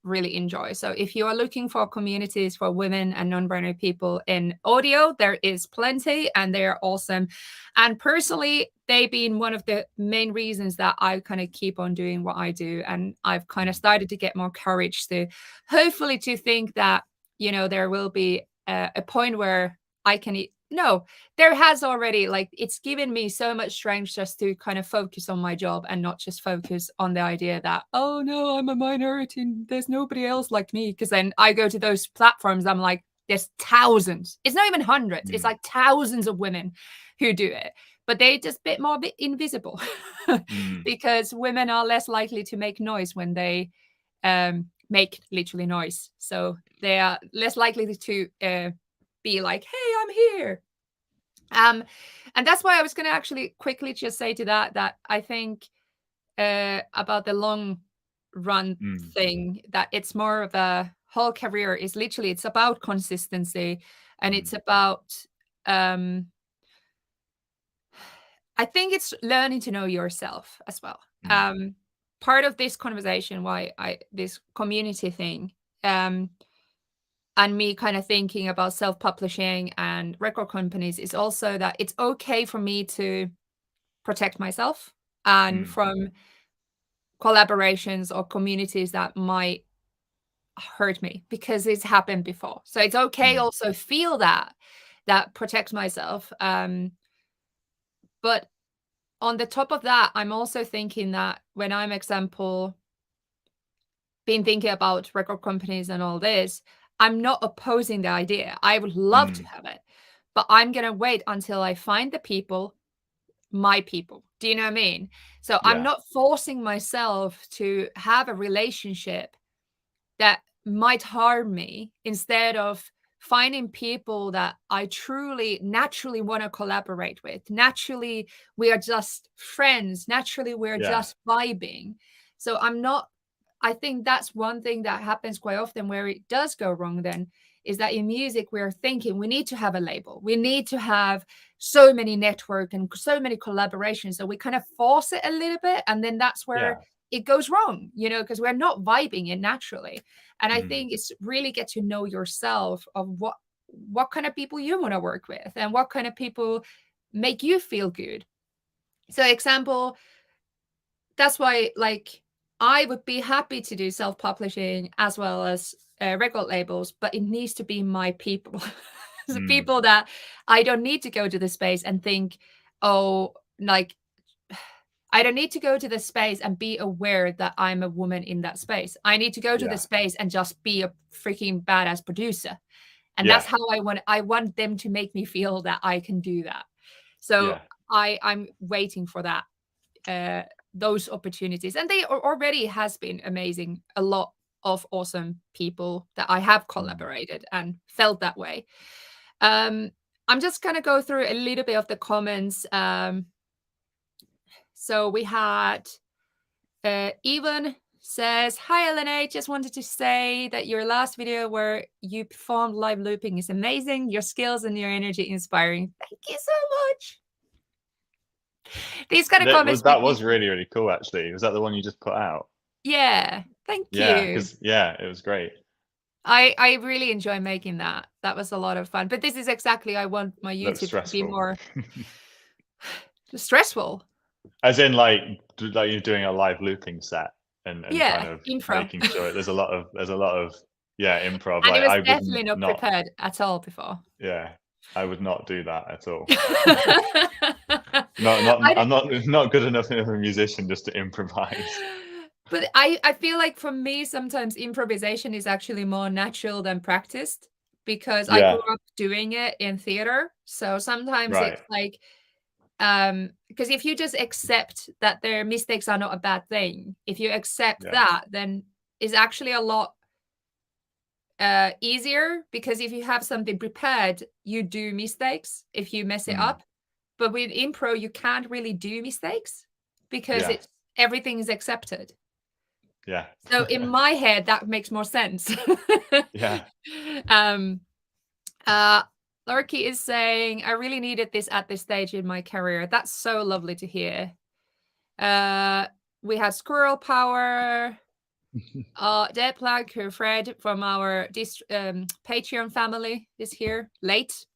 really enjoy. So if you are looking for communities for women and non-binary people in audio, there is plenty and they are awesome. And personally, they've been one of the main reasons that I kind of keep on doing what I do. And I've kind of started to get more courage to hopefully to think that, there will be a point where I can no, there has already, like, it's given me so much strength just to kind of focus on my job and not just focus on the idea that, oh no, I'm a minority and there's nobody else like me. Because then I go to those platforms, I'm like, there's thousands. It's not even hundreds. It's Mm. like thousands of women who do it, but they just bit invisible Mm. because women are less likely to make noise when they make literally noise. So they are less likely to be like, hey, I'm here. And that's why I was going to actually quickly just say to that I think about the long run Mm. thing, that it's more of a whole career, is literally, it's about consistency, and Mm. it's about um I think it's learning to know yourself as well. Mm. um Part of this conversation, why I this community thing, um and me kind of thinking about self-publishing and record companies, is also that it's okay for me to protect myself and Mm. from collaborations or communities that might hurt me, because it's happened before. So it's okay Mm. also feel that protect myself. But on the top of that, I'm also thinking that when I'm example been thinking about record companies and all this, I'm not opposing the idea. I would love to Mm. have it, but I'm gonna wait until I find the people, my people. Do you know what I mean? So I'm Yeah. not forcing myself to have a relationship that might harm me, instead of finding people that I truly naturally want to collaborate with. Naturally, we are just friends. Naturally, we're Yeah. just vibing. So I think that's one thing that happens quite often where it does go wrong then is that in music we're thinking we need to have a label. We need to have so many network and so many collaborations. So we kind of force it a little bit and then that's where Yeah. it goes wrong, because we're not vibing it naturally. And I Mhm. think it's really get to know yourself of what kind of people you want to work with and what kind of people make you feel good. So example, that's why like I would be happy to do self-publishing as well as record labels, but it needs to be my people. The Mm. people that I don't need to go to the space and think, oh, like I don't need to go to the space and be aware that I'm a woman in that space. I need to go to the Yeah. space and just be a freaking badass producer. And that's Yeah. how I want them to make me feel that I can do that. So Yeah. I'm waiting for that uh those opportunities. And they already has been amazing. A lot of awesome people that I have Mm. collaborated and felt that way. Um I'm just gonna go through a little bit of the comments. So we had Evan says, "Hi, Elena. Just wanted to say that your last video where you performed live looping is amazing. Your skills and your energy inspiring. Thank you so much." These kind of comments make That me, was really, really cool actually. Was that the one you just put out? yeah. Thank Yeah, you. because yeah, it was great. I really enjoy making that. That was a lot of fun. But this is exactly I want my Looks YouTube to be stressful. more stressful. As in like like you're doing a live looping set and kind Yeah, of improv. making sure there's a lot of yeah, improv. And it Like was I would definitely not not prepared at all before. yeah, I would not do that at all. I I'm not good enough of a musician just to improvise. But I feel like for me, sometimes improvisation is actually more natural than practiced because I grew Yeah, up doing it in theater. So sometimes right. it's like, because if you just accept that their mistakes are not a bad thing, if you accept Yeah. that, then it's actually a lot easier because if you have something prepared, you do mistakes if you mess it Mm. up. But with impro, you can't really do mistakes because Yeah. it's everything is accepted. Yeah. So in my head, that makes more sense. Yeah. um, uh, Lurky is saying, I really needed this at this stage in my career. That's so lovely to hear. We had Squirrel Power, Dead Plug, Fred from our Patreon family is here late.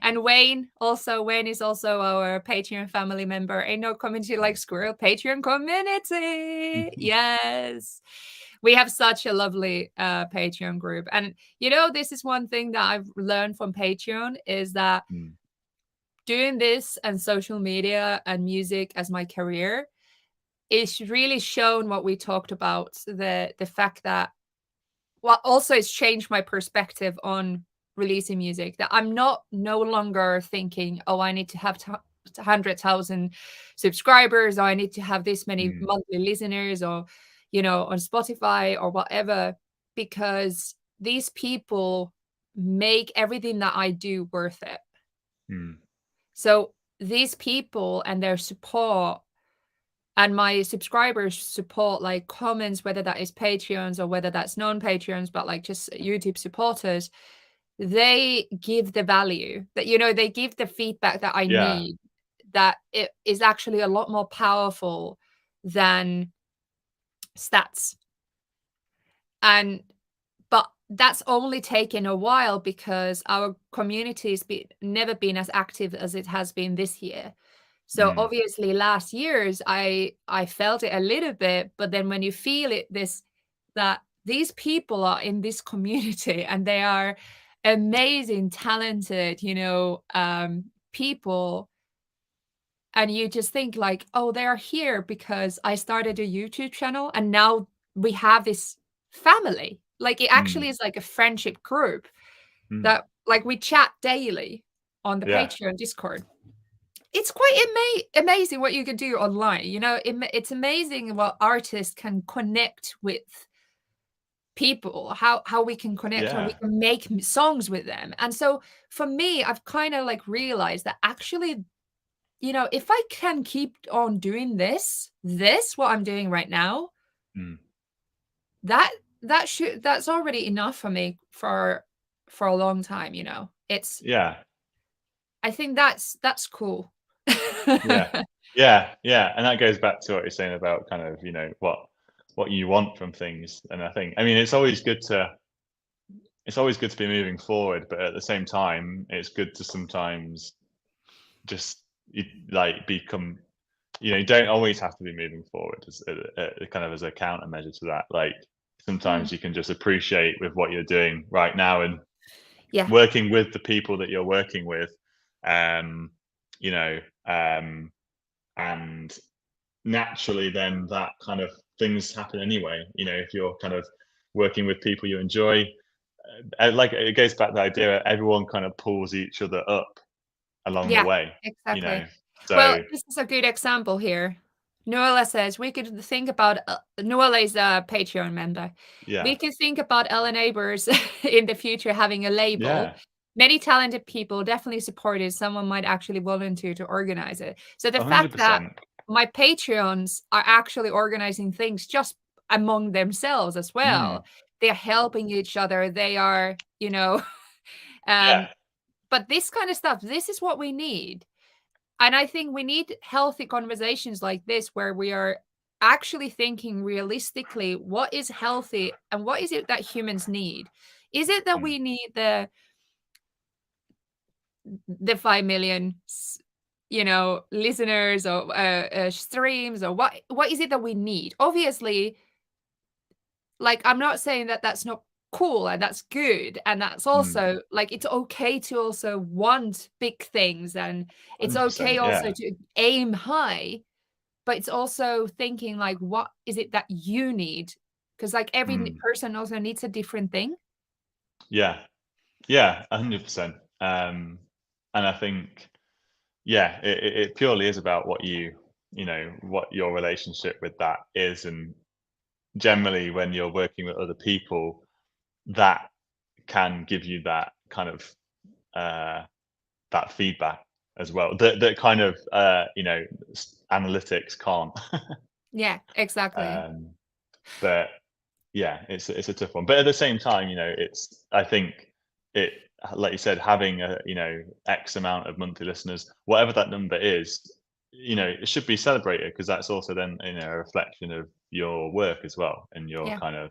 And Wayne is also our Patreon family member. Ain't no community like Squirrel. Patreon community. Yes. We have such a lovely Patreon group. And this is one thing that I've learned from Patreon is that Mm. doing this and social media and music as my career is really shown what we talked about, the fact that also it's changed my perspective on releasing music, that I'm no longer thinking, oh, I need to have 100,000 subscribers, or I need to have this many Mm. monthly listeners, or on Spotify or whatever, because these people make everything that I do worth it. Mm. So these people and their support and my subscribers support, like comments, whether that is Patreons or whether that's non-Patreons, but like just YouTube supporters, they give the value that, they give the feedback that I Yeah. need, that it is actually a lot more powerful than stats. And but that's only taken a while because our community's never been as active as it has been this year. So Mm. obviously last year's I felt it a little bit, but then when you feel it, that these people are in this community and they are amazing, talented, people, and you just think like, oh, they're here because I started a YouTube channel and now we have this family. Like it Mm. actually is like a friendship group Mm. that like we chat daily on the Yeah. Patreon Discord. It's quite amazing what you can do online. It's amazing what artists can connect with people, how we can connect, how we Yeah. can make songs with them. And so for me, I've kind of like realized that actually, if I can keep on doing this what I'm doing right now, Mm. that that's already enough for me for a long time. It's Yeah. I think that's cool. Yeah. Yeah. Yeah. And that goes back to what you're saying about kind of, what you want from things. And I mean, it's always good to be moving forward, but at the same time, it's good to sometimes just like become, you don't always have to be moving forward as kind of as a countermeasure to that. Like Mm, sometimes you can just appreciate with what you're doing right now and yeah, working with the people that you're working with, um, you know, and naturally then that kind of things happen anyway. If you're kind of working with people you enjoy, like it goes back to the idea everyone kind of pulls each other up along the yeah, way, you know. exactly. Well, So this is a good example here. Noella says we could think about Noella is a Patreon member. We yeah, could think about Ella Neighbors in the future having a label. yeah, Many talented people definitely supported. Someone might actually volunteer to organize it. So the fact that 100%. my Patreons are actually organizing things just among themselves as Mm, well. They're helping each other. They are, yeah. um, but this kind of stuff, this is what we need. And I think we need healthy conversations like this where we are actually thinking realistically what is healthy and what is it that humans need? Is it that Mm, we need the 5 million listeners or streams, or what is it that we need? Obviously, like I'm not saying that that's not cool and that's good, and that's mm, also like it's okay to also want big things, and it's okay 100%. also Yeah. to aim high, but it's also thinking like what is it that you need? Because like every Mm, person also needs a different thing. yeah. Yeah. 100%. And I think, yeah, it purely is about what your relationship with that is. And generally, when you're working with other people, that can give you that kind of uh, that feedback as well. That kind of analytics can't. Yeah, exactly. um, but yeah, it's a tough one. But at the same time, I think it, like you said, having X amount of monthly listeners, whatever that number is, it should be celebrated because that's also then a reflection of your work as well and your Yeah, kind of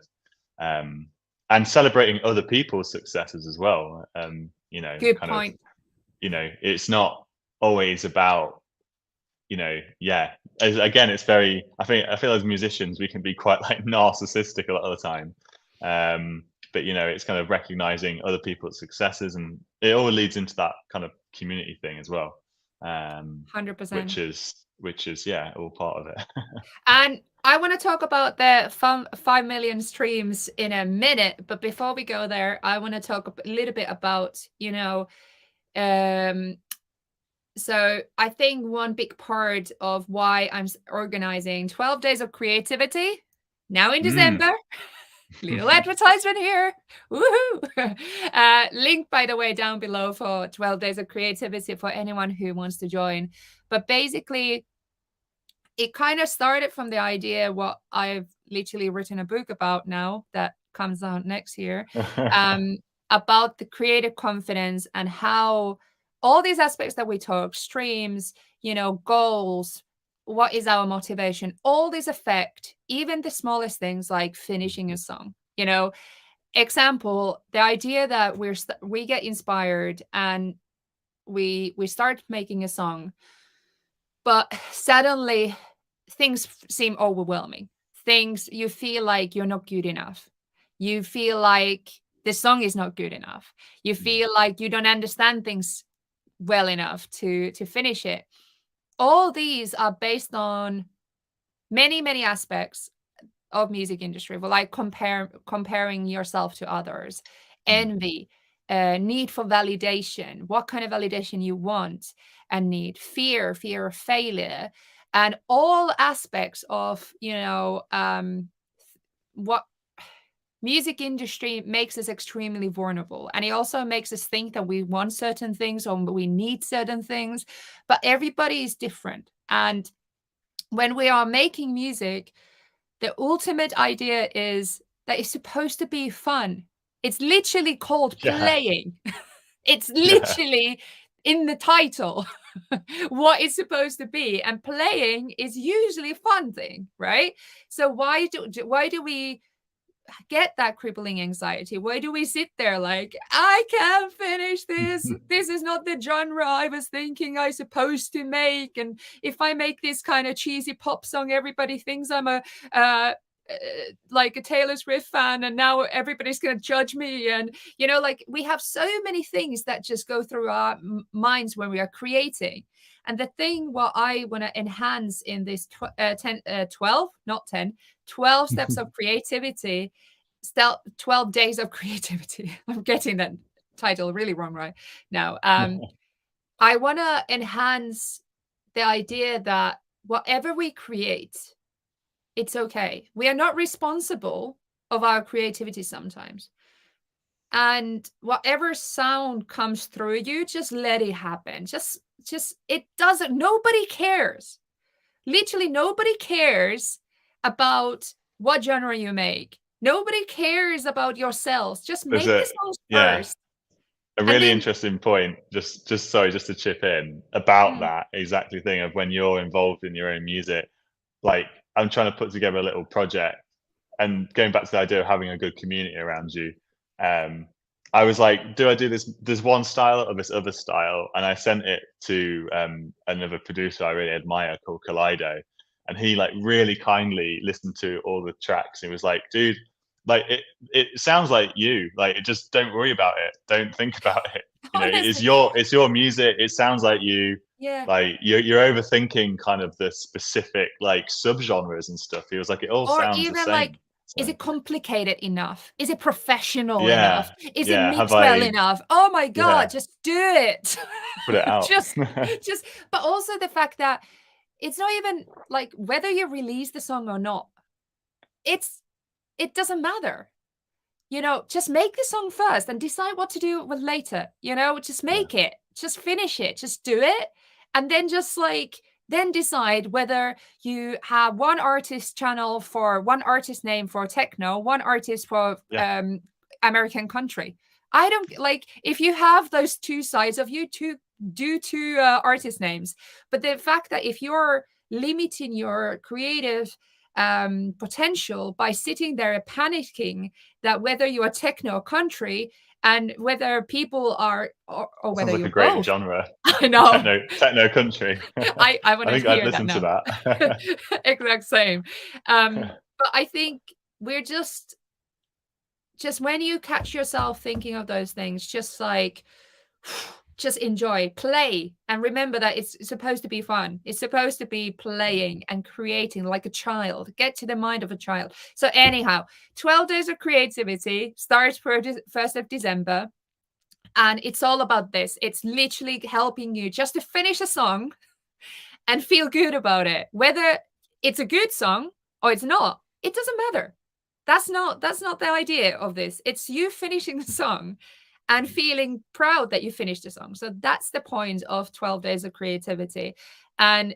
um and celebrating other people's successes as well. good Kind of, point. it's not always about yeah. Again, it's very. I feel as musicians we can be quite like narcissistic a lot of the time, but it's kind of recognizing other people's successes, and it all leads into that kind of community thing as well, which 100%. is yeah, all part of it. And I want to talk about the 5 million streams in a minute, but before we go there, I want to talk a little bit about, um, so I think one big part of why I'm organizing 12 days of creativity now in Mm. December. Little advertisement here. Woohoo! Link, by the way, down below for 12 days of creativity for anyone who wants to join. But basically, it kind of started from the idea what I've literally written a book about now that comes out next year, um, about the creative confidence and how all these aspects that we talk, streams, goals, what is our motivation, all these affect even the smallest things like finishing a song. Example, the idea that we get inspired and we start making a song, but suddenly things seem overwhelming. Things you feel like you're not good enough. You feel like the song is not good enough. You feel like you don't understand things well enough to finish it. All these are based on many many aspects of music industry, but like comparing yourself to others, Mm, envy, need for validation, what kind of validation you want and need, fear of failure, and all aspects of what music industry makes us extremely vulnerable, and it also makes us think that we want certain things or we need certain things, but everybody is different. And when we are making music, the ultimate idea is that it's supposed to be fun. It's literally called Yeah. playing. It's Yeah. literally in the title what it's supposed to be, and playing is usually a fun thing, right? So why do we get that crippling anxiety? Why do we sit there like, I can't finish this? This is not the genre I was thinking I supposed to make. And if I make this kind of cheesy pop song, everybody thinks I'm a like a Taylor Swift fan, and now everybody's going to judge me. And like we have so many things that just go through our minds when we are creating. And the thing what I want to enhance in this 12, not 10, 12 steps of creativity, 12 days of creativity. I'm getting that title really wrong right now. I want to enhance the idea that whatever we create, it's okay. We are not responsible of our creativity sometimes. And whatever sound comes through you, just let it happen. Just it doesn't, nobody cares. Literally nobody cares about what genre you make. Nobody cares about yourselves. Just There's make the a songs yeah, first. a And really then interesting point. Just sorry, just to chip in about mm, that exactly thing of when you're involved in your own music. Like I'm trying to put together a little project, and going back to the idea of having a good community around you, um, I was like, do I do this one style or this other style? And I sent it to another producer I really admire called Kaleido, and he like really kindly listened to all the tracks. And he was like, dude, like it sounds like you. Like just don't worry about it. Don't think about it. You know, honestly, it's your music. It sounds like you. yeah. Like you're overthinking kind of the specific like subgenres and stuff. He was like, it all Or sounds the even same. like, So is it complicated enough? Is it professional enough? yeah, Is it yeah. Have mixed well I? enough? Oh my God, Yeah, just do it. put it out. just, just, but also the fact that it's not even like whether you release the song or not, it's, it doesn't matter. Just make the song first and decide what to do with later. Just Yeah, make it, just finish it, just do it. And then just like, then decide whether you have one artist channel for one artist name for techno, one artist for yeah. American country. I don't like if you have those two sides of you to do two artist names. But the fact that if you're limiting your creative potential by sitting there panicking that whether you are techno or country and whether people are or That sounds whether like you're a great both. genre. I know. Techno country. I want I to think I'd hear that listen to now. that. Exact same. But I think we're just when you catch yourself thinking of those things, just like just enjoy, play, and remember that it's supposed to be fun. It's supposed to be playing and creating like a child. Get to the mind of a child. So anyhow, 12 days of creativity starts for 1st of December. And it's all about this. It's literally helping you just to finish a song and feel good about it. Whether it's a good song or it's not, it doesn't matter. That's not the idea of this. It's you finishing the song and feeling proud that you finished the song. So that's the point of 12 days of creativity. And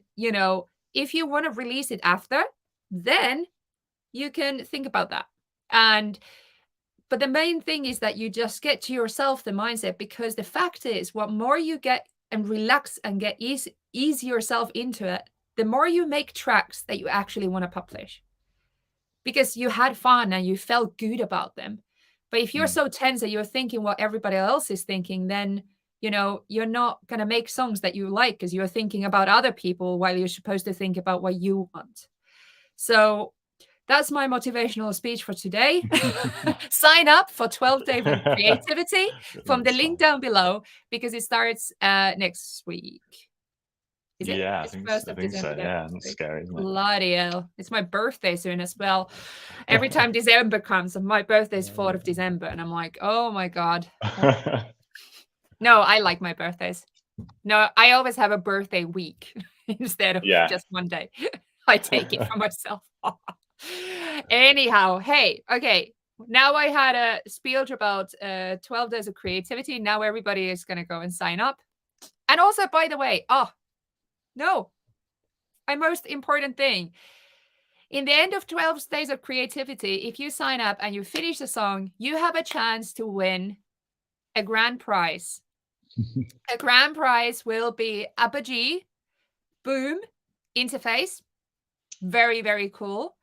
if you want to release it after, then you can think about that. But the main thing is that you just get to yourself the mindset, because the fact is, what more you get and relax and get ease yourself into it, the more you make tracks that you actually want to publish, because you had fun and you felt good about them. But if you're Mm. so tense that you're thinking what everybody else is thinking, then you're not going to make songs that you like because you're thinking about other people while you're supposed to think about what you want. So that's my motivational speech for today. Sign up for 12 Days of Creativity from the That's link fine. down below, because it starts next week. Is it? Yeah, It's I 1st of think December so. Yeah, next that's week. scary, isn't Bloody hell. It's my birthday soon as well. Every it? time December comes, and my birthday is 4th of December, and I'm like, oh my God. No, I like my birthdays. No, I always have a birthday week instead of Yeah. just one day. I take it for myself. Anyhow, hey, okay. Now I had a speech about 12 days of creativity. Now everybody is going to go and sign up. And also, by the way, oh, no, my most important thing. In the end of 12 days of creativity, if you sign up and you finish the song, you have a chance to win a grand prize. A grand prize will be Apogee Boom interface. Very, very cool.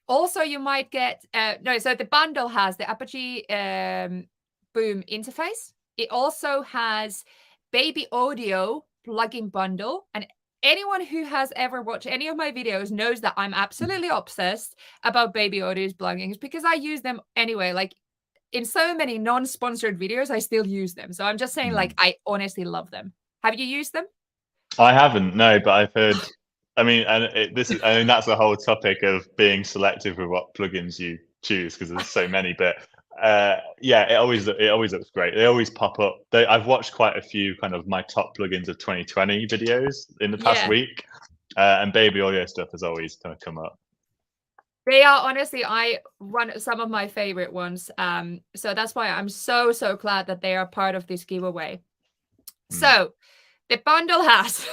Also, you might get no. So the bundle has the Apogee Boom interface. It also has Baby Audio plugin bundle, and anyone who has ever watched any of my videos knows that I'm absolutely obsessed about Baby Audio's plugins because I use them anyway. Like in so many non-sponsored videos, I still use them. So I'm just saying, like, I honestly love them. Have you used them? I haven't, no, but I've heard. I mean, and this is. I mean, that's the whole topic of being selective with what plugins you choose because there's so many. But yeah, it always looks great. They always pop up. I've watched quite a few kind of my top plugins of 2020 videos in the past Yeah. week, and Baby Audio stuff has always kind of come up. They are honestly, I run some of my favorite ones. So that's why I'm so, so glad that they are part of this giveaway. So the bundle has,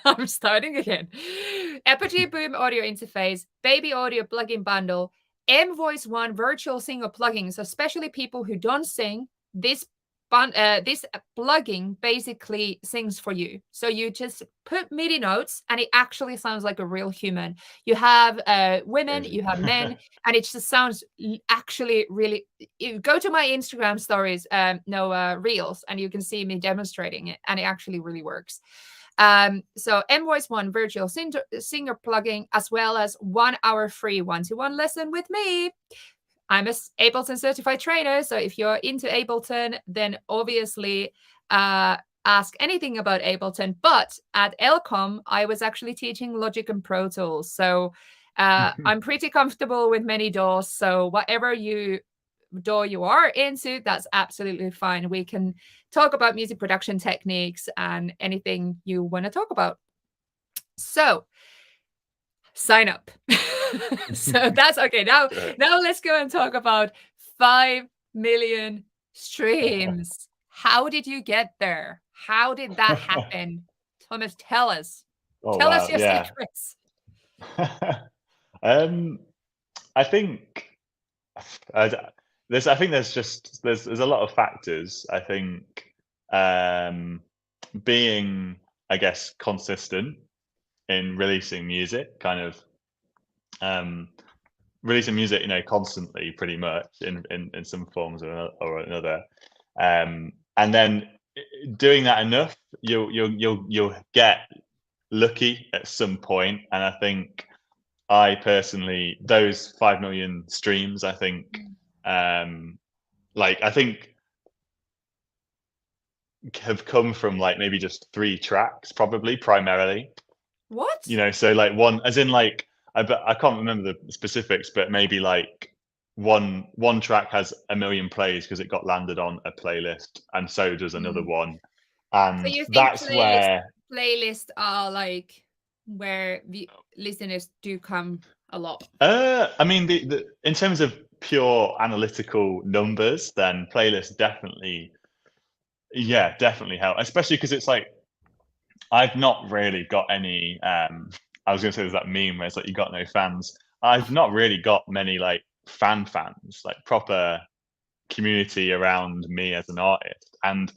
I'm starting again, Apogee Boom audio interface, Baby Audio plugin bundle, M Voice One virtual singer plugins, especially people who don't sing. This plugin basically sings for you. So you just put MIDI notes and it actually sounds like a real human. You have women, Crazy. you have men, and it just sounds actually really. You go to my Instagram stories, reels, and you can see me demonstrating it, and it actually really works. So M-Voice One virtual singer plugin, as well as 1 hour free one-to-one lesson with me. I'm a Ableton certified trainer, so if you're into Ableton, then obviously ask anything about Ableton. But at Elcom, I was actually teaching Logic and Pro Tools, so I'm pretty comfortable with many DAWs. So whatever DAW you are into, that's absolutely fine. We can talk about music production techniques and anything you want to talk about. So sign up. So that's okay. Now let's go and talk about 5 million streams. How did you get there? How did that happen? Thomas, tell us. Oh Tell us wow, your yeah. secrets. I think there's a lot of factors. I think being, I guess, consistent in releasing music, kind of releasing music, constantly, pretty much in some forms or another, and then doing that enough, you'll get lucky at some point. And I think I personally, those 5 million streams, I think, I think have come from like maybe just 3 tracks, probably primarily. What? So like one, as in like, I can't remember the specifics, but maybe like one track has 1 million plays because it got landed on a playlist, and so does another one, So and you think that's where. playlists are like where the listeners do come a lot? I mean, the in terms of pure analytical numbers, then playlists definitely, yeah, definitely help, especially because it's like I've not really got any. I was gonna say there's that meme where it's like you got no fans. I've not really got many like fans, like proper community around me as an artist, and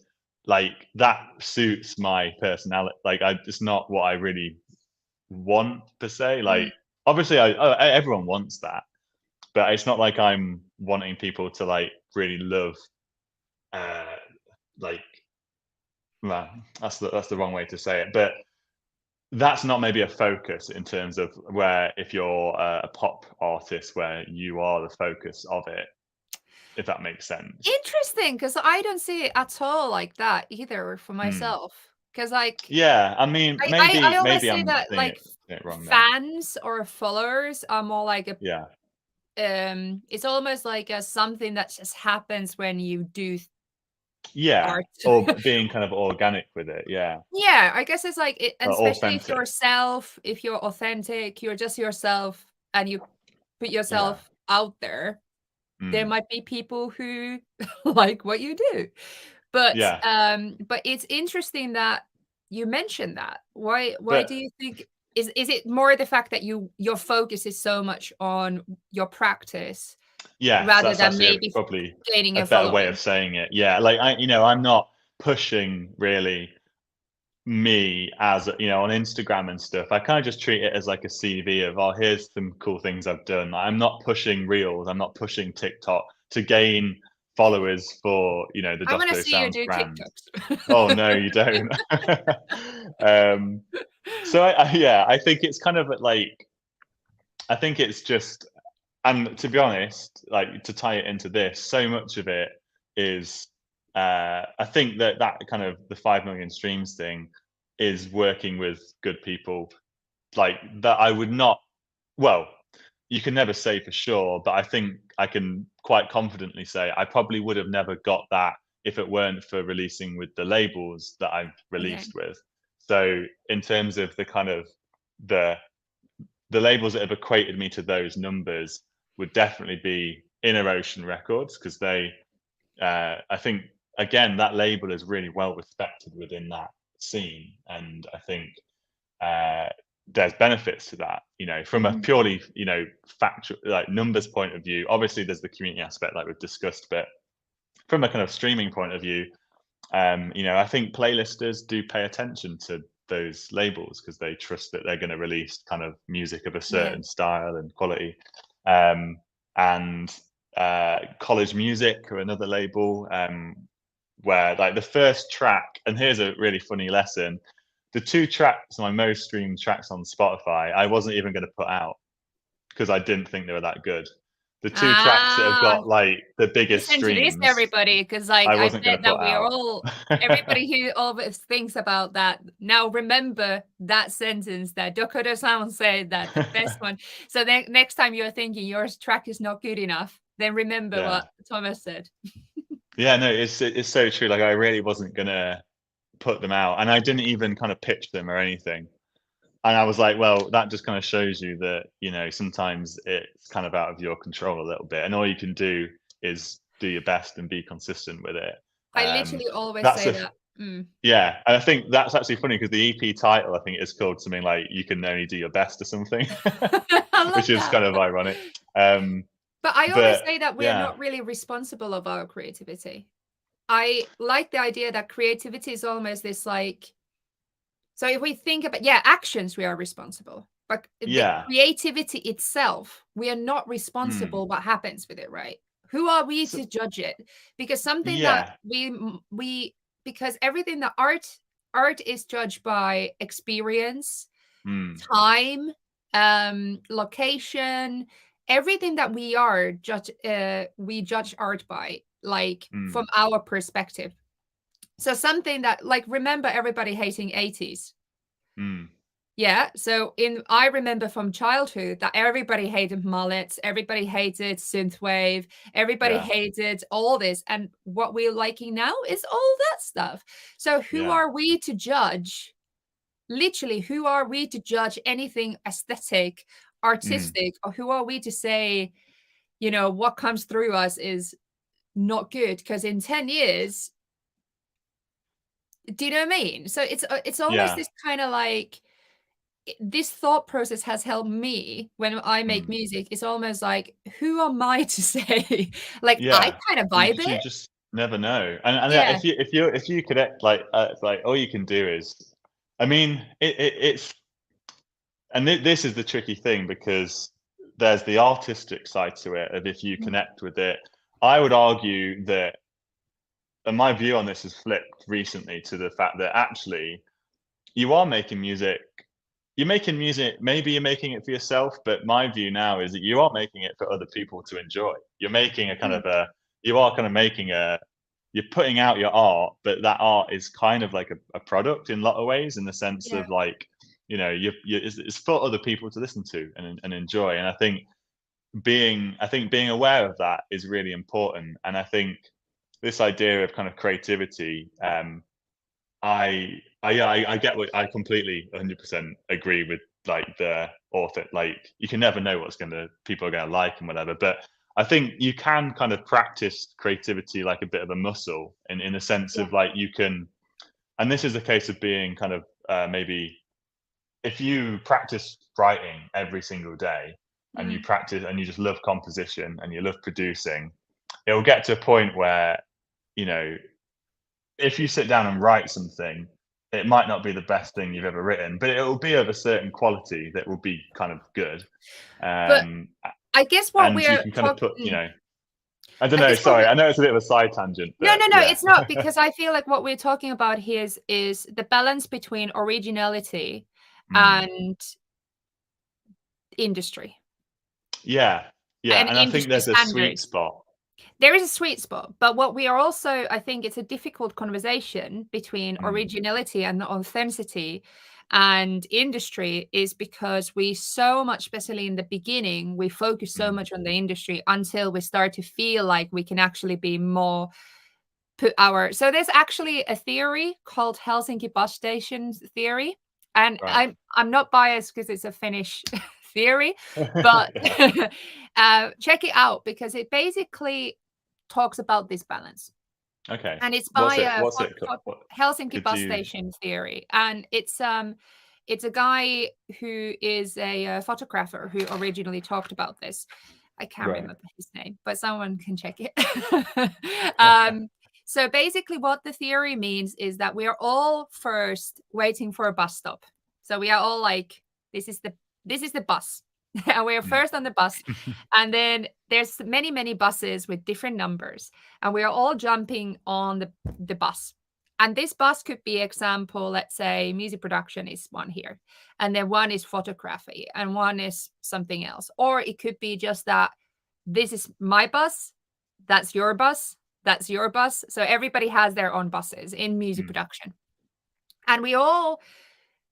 like that suits my personality. Like, it's not what I really want per se. Like, obviously, everyone wants that, but it's not like I'm wanting people to like really love, uh, like, well, that's the wrong way to say it, but that's not maybe a focus in terms of where, if you're a pop artist, where you are the focus of it, if that makes sense. Interesting, because I don't see it at all like that either for myself. Because like Yeah, I mean, I always maybe say I'm that saying like it wrong then. fans or followers are more like a Yeah, it's almost like a something that just happens when you do yeah, art. or being kind of organic with it. Yeah, Yeah, I guess it's like and especially authentic. if you're authentic, you're just yourself and you put Yeah, yourself out there. there mm, might be people who like what you do. yeah. But it's interesting that you mentioned that. Why do But you think is it more the fact that your focus is so much on your practice yes, rather that's than actually maybe probably gaining a a better way of following? saying it. Yeah, like I'm not pushing really me as on Instagram and stuff. I kind of just treat it as like a CV of, oh, here's some cool things I've done. I'm not pushing reels. I'm not pushing TikTok to gain followers for the I wanna Dokkodo see you Sounds do brand. Oh TikToks. no, you don't. um, so yeah, I think it's kind of like I think it's just, and to be honest, like to tie it into this, so much of it is, I think that kind of the 5 million streams thing is working with good people like that. I would not, well, you can never say for sure, but I think I can quite confidently say I probably would have never got that if it weren't for releasing with the labels that I've Okay. released with. So in terms of the kind of the the labels that have equated me to those numbers would definitely be Inner Ocean Records because I think, again, that label is really well respected within that scene, and I think uh, there's benefits to that. From a Mhm. purely factual like numbers point of view. Obviously, there's the community aspect like we've discussed, but from a kind of streaming point of view, I think playlisters do pay attention to those labels because they trust that they're going to release kind of music of a Yeah. certain style and quality. Um, and College Music or another label, where like the first track, and here's a really funny lesson: the two tracks, my most streamed tracks on Spotify, I wasn't even going to put out because I didn't think they were that good. The two tracks that have Ah. got like the biggest Listen to this, streams, everybody, because like I I wasn't going bet to that put we are out. all everybody who always thinks about that now remember that sentence that Dokkodo Sounds said that the best one. So then next time you're thinking your track is not good enough, then remember Yeah. what Thomas said. Yeah, no, it's so true. Like I really wasn't gonna put them out, and I didn't even kind of pitch them or anything. And I was like, well, that just kind of shows you that, sometimes it's kind of out of your control a little bit, and all you can do is do your best and be consistent with it. I Um, literally always that's say a that. Mm. Yeah, and I think that's actually funny because the EP title, I think, is called something like "You Can Only Do Your Best" or something, I which love is that. kind of ironic. Um, But I always but say that we are yeah, not really responsible of our creativity. I like the idea that creativity is almost this like so if we think about yeah, actions we are responsible, but the yeah, creativity itself, we are not mm, responsible what happens with it, right? Who are we so, to judge it? Because something that yeah, we because everything that art is judged by experience, mm, time, location, everything that we judge art by, like from mm, our perspective. So something that like remember everybody hating 80s. mm, Yeah, so in I remember from childhood that everybody hated mullets, everybody hated synthwave, everybody yeah, hated all this, and what we're liking now is all that stuff. So who yeah, are we to judge? Literally, who are we to judge anything aesthetic, mm, artistic, or who are we to say, what comes through us is not good? Because in 10 years, do you know what I mean? So it's almost yeah, this kind of like this thought process has helped me when I make mm, music. It's almost like, who am I to say? Like I yeah. kind of vibe Because you it. just never know. And yeah, Yeah. if you connect like all you can do is, I mean, it's and this is the tricky thing because there's the artistic side to it of if you Mm, connect with it. I would argue that, and my view on this has flipped recently to the fact that actually you are making music. You're making music, maybe you're making it for yourself, but my view now is that you are making it for other people to enjoy. You're making a kind mm, of a, you are kind of making a, you're putting out your art, but that art is kind of like a product in a lot of ways, in the sense yeah. of like, it's for other people to listen to and enjoy. And I think being aware of that is really important. And I think this idea of kind of creativity, I get what I completely 100% agree with like the author. Like you can never know what's gonna people are gonna like and whatever. But I think you can kind of practice creativity like a bit of a muscle in a sense Yeah. of like you can, and this is a case of being kind of maybe if you practice writing every single day and you Mm. practice and you just love composition and you love producing, it will get to a point where, you know, if you sit down and write something, it might not be the best thing you've ever written, but it will be of a certain quality that will be kind of good. But Um, I guess what and you we're can kind of talking. put, you know, I don't I know. guess what Sorry, I know it's a bit of a side tangent, No, but no, no, yeah. it's not, because I feel like what we're talking about here is the balance between originality Mm. and industry Yeah, yeah, and and I think industry there's a sweet standards. spot. There is a sweet spot, but what we are also, I think it's a difficult conversation between Mm, originality and authenticity and industry, is because we so much, especially in the beginning, we focus so mm, much on the industry until we start to feel like we can actually be more put our so there's actually a theory called Helsinki bus stations theory, and right. I'm not biased because it's a Finnish theory, but check it out because it basically talks about this balance, Okay. and it's by What's it called? What Helsinki could bus you station theory, and it's a guy who is a photographer who originally talked about this. I can't right. remember his name, but someone can check it. um, so basically, what the theory means is that we are all first waiting for a bus stop. So we are all like, "This is the bus," and we are Mm, first on the bus, and then there's many many buses with different numbers, and we are all jumping on the bus. And this bus could be example, let's say music production is one here, and then one is photography, and one is something else. Or it could be just that this is my bus, that's your bus, that's your bus. So everybody has their own buses in music mm, production. And we all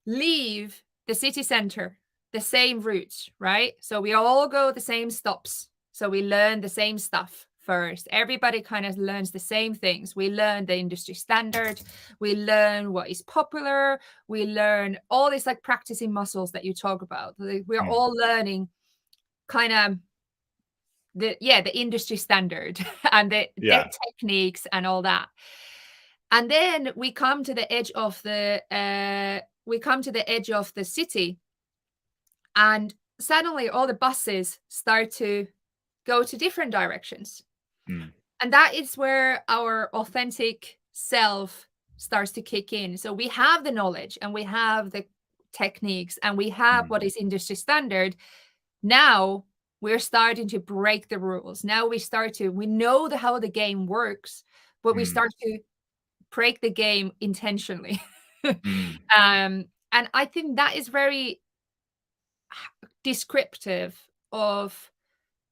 leave the city center the same routes, right? So we all go the same stops. So we learn the same stuff first. Everybody kind of learns the same things. We learn the industry standard. We learn what is popular. We learn all these like practicing muscles that you talk about. Like, we're mm. all learning kind of the industry standard and the Yeah. techniques and all that. And then we come to the edge of the city, and suddenly all the buses start to go to different directions. Mm, And that is where our authentic self starts to kick in. So we have the knowledge and we have the techniques and we have mm, what is industry standard. Now we're starting to break the rules. Now we know how the game works, but we mm, start to break the game intentionally. mm, And I think that is very descriptive of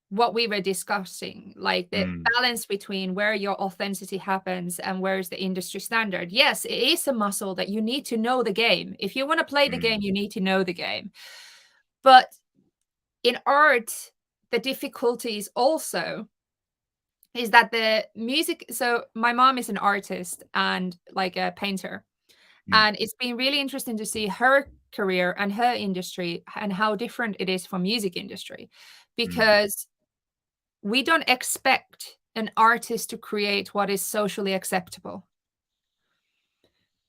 what we were discussing, like the mm, balance between where your authenticity happens and where's the industry standard. Yes, it is a muscle that you need to know the game. If you want to play the mm, game, you need to know the game. But in art, the difficulty is also is that the music. So my mom is an artist and like a painter, mm, and it's been really interesting to see her career and her industry and how different it is from music industry, mm, because we don't expect an artist to create what is socially acceptable.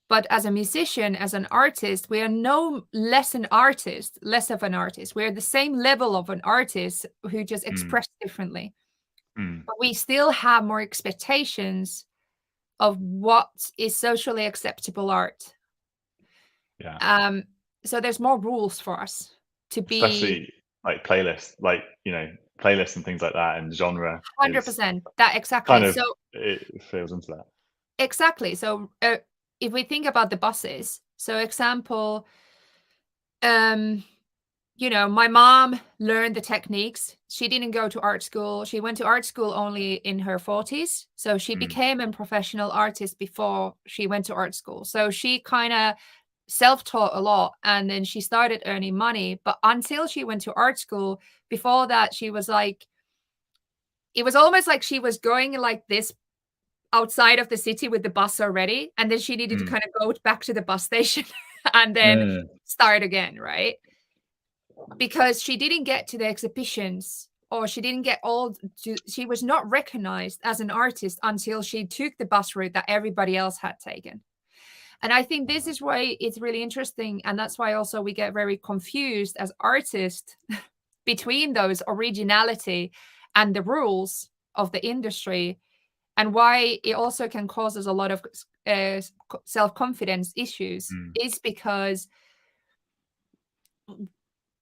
But as a musician, as an artist, we are no less an artist, less of an artist. We're the same level of an artist who just mm, express differently. mm. But we still have more expectations of what is socially acceptable art. Yeah. Um, so there's more rules for us to be Especially like playlists, like, you know, playlists and things like that, and genre is 100% that exactly. kind of So it feels into that. exactly. So if we think about the buses, so example, um, my mom learned the techniques. She didn't go to art school. She went to art school only in her 40s. So she Mm, became a professional artist before she went to art school. So she kind of self-taught a lot and then she started earning money. But until she went to art school, before that, she was like, it was almost like she was going like this outside of the city with the bus already. And then she needed to mm, kind of go back to the bus station and then mm, start again, right? Because she didn't get to the exhibitions or she didn't get all she was not recognized as an artist until she took the bus route that everybody else had taken. And I think this is why it's really interesting. And that's why also we get very confused as artists between those originality and the rules of the industry, and why it also can cause us a lot of self-confidence issues Mm, is because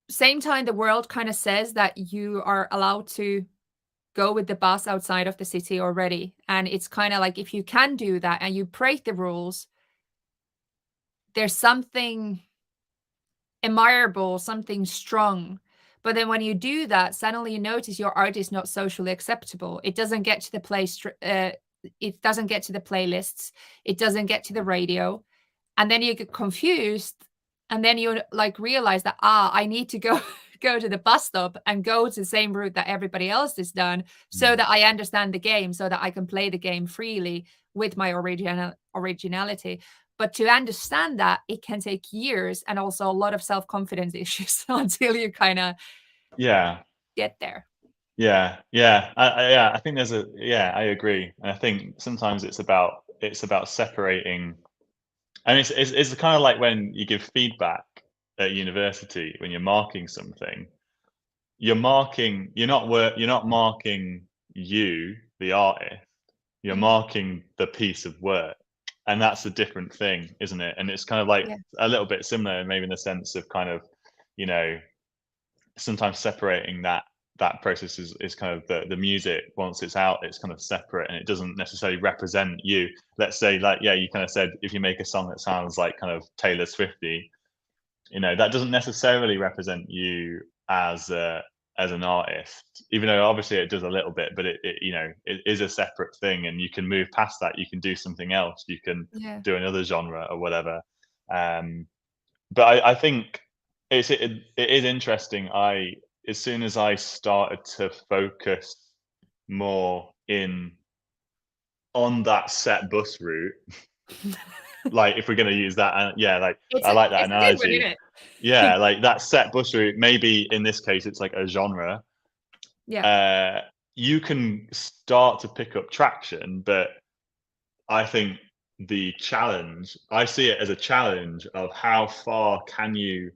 same time the world kind of says that you are allowed to go with the bus outside of the city already, and it's kind of like if you can do that and you break the rules, there's something admirable, something strong. But then when you do that, suddenly you notice your art is not socially acceptable. It doesn't get to the it doesn't get to the playlists. It doesn't get to the radio. And then you get confused. And then you like realize that, I need to go go to the bus stop and go to the same route that everybody else has done so mm. that I understand the game, so that I can play the game freely with my originality. But to understand that, it can take years and also a lot of self-confidence issues until you kind of Yeah, get there. yeah, yeah. Yeah, I think there's a yeah, I agree. And I think sometimes it's about separating, and it's kind of like when you give feedback at university when you're marking something. You're not marking you, the artist. You're Mhm. marking the piece of work, and that's a different thing, isn't it? And it's kind of like Yeah. a little bit similar, maybe in the sense of kind of, you know, sometimes separating that process is kind of the music once it's out, it's kind of separate and it doesn't necessarily represent you. Let's say, like, yeah, you kind of said if you make a song that sounds like kind of Taylor Swifty, that doesn't necessarily represent you as an artist, even though obviously it does a little bit, but it is a separate thing, and you can move past that. You can do something else. You can Yeah. do another genre or whatever. Um, but I think it is interesting. As soon as I started to focus more in on that set bus route, like if we're going to use that, yeah, like It's I a like that it's a good one, analogy. isn't Yeah, it? like that set bus route. Maybe in this case, it's like a genre. Yeah. Uh, you can start to pick up traction, but I think I see it as a challenge of how far can you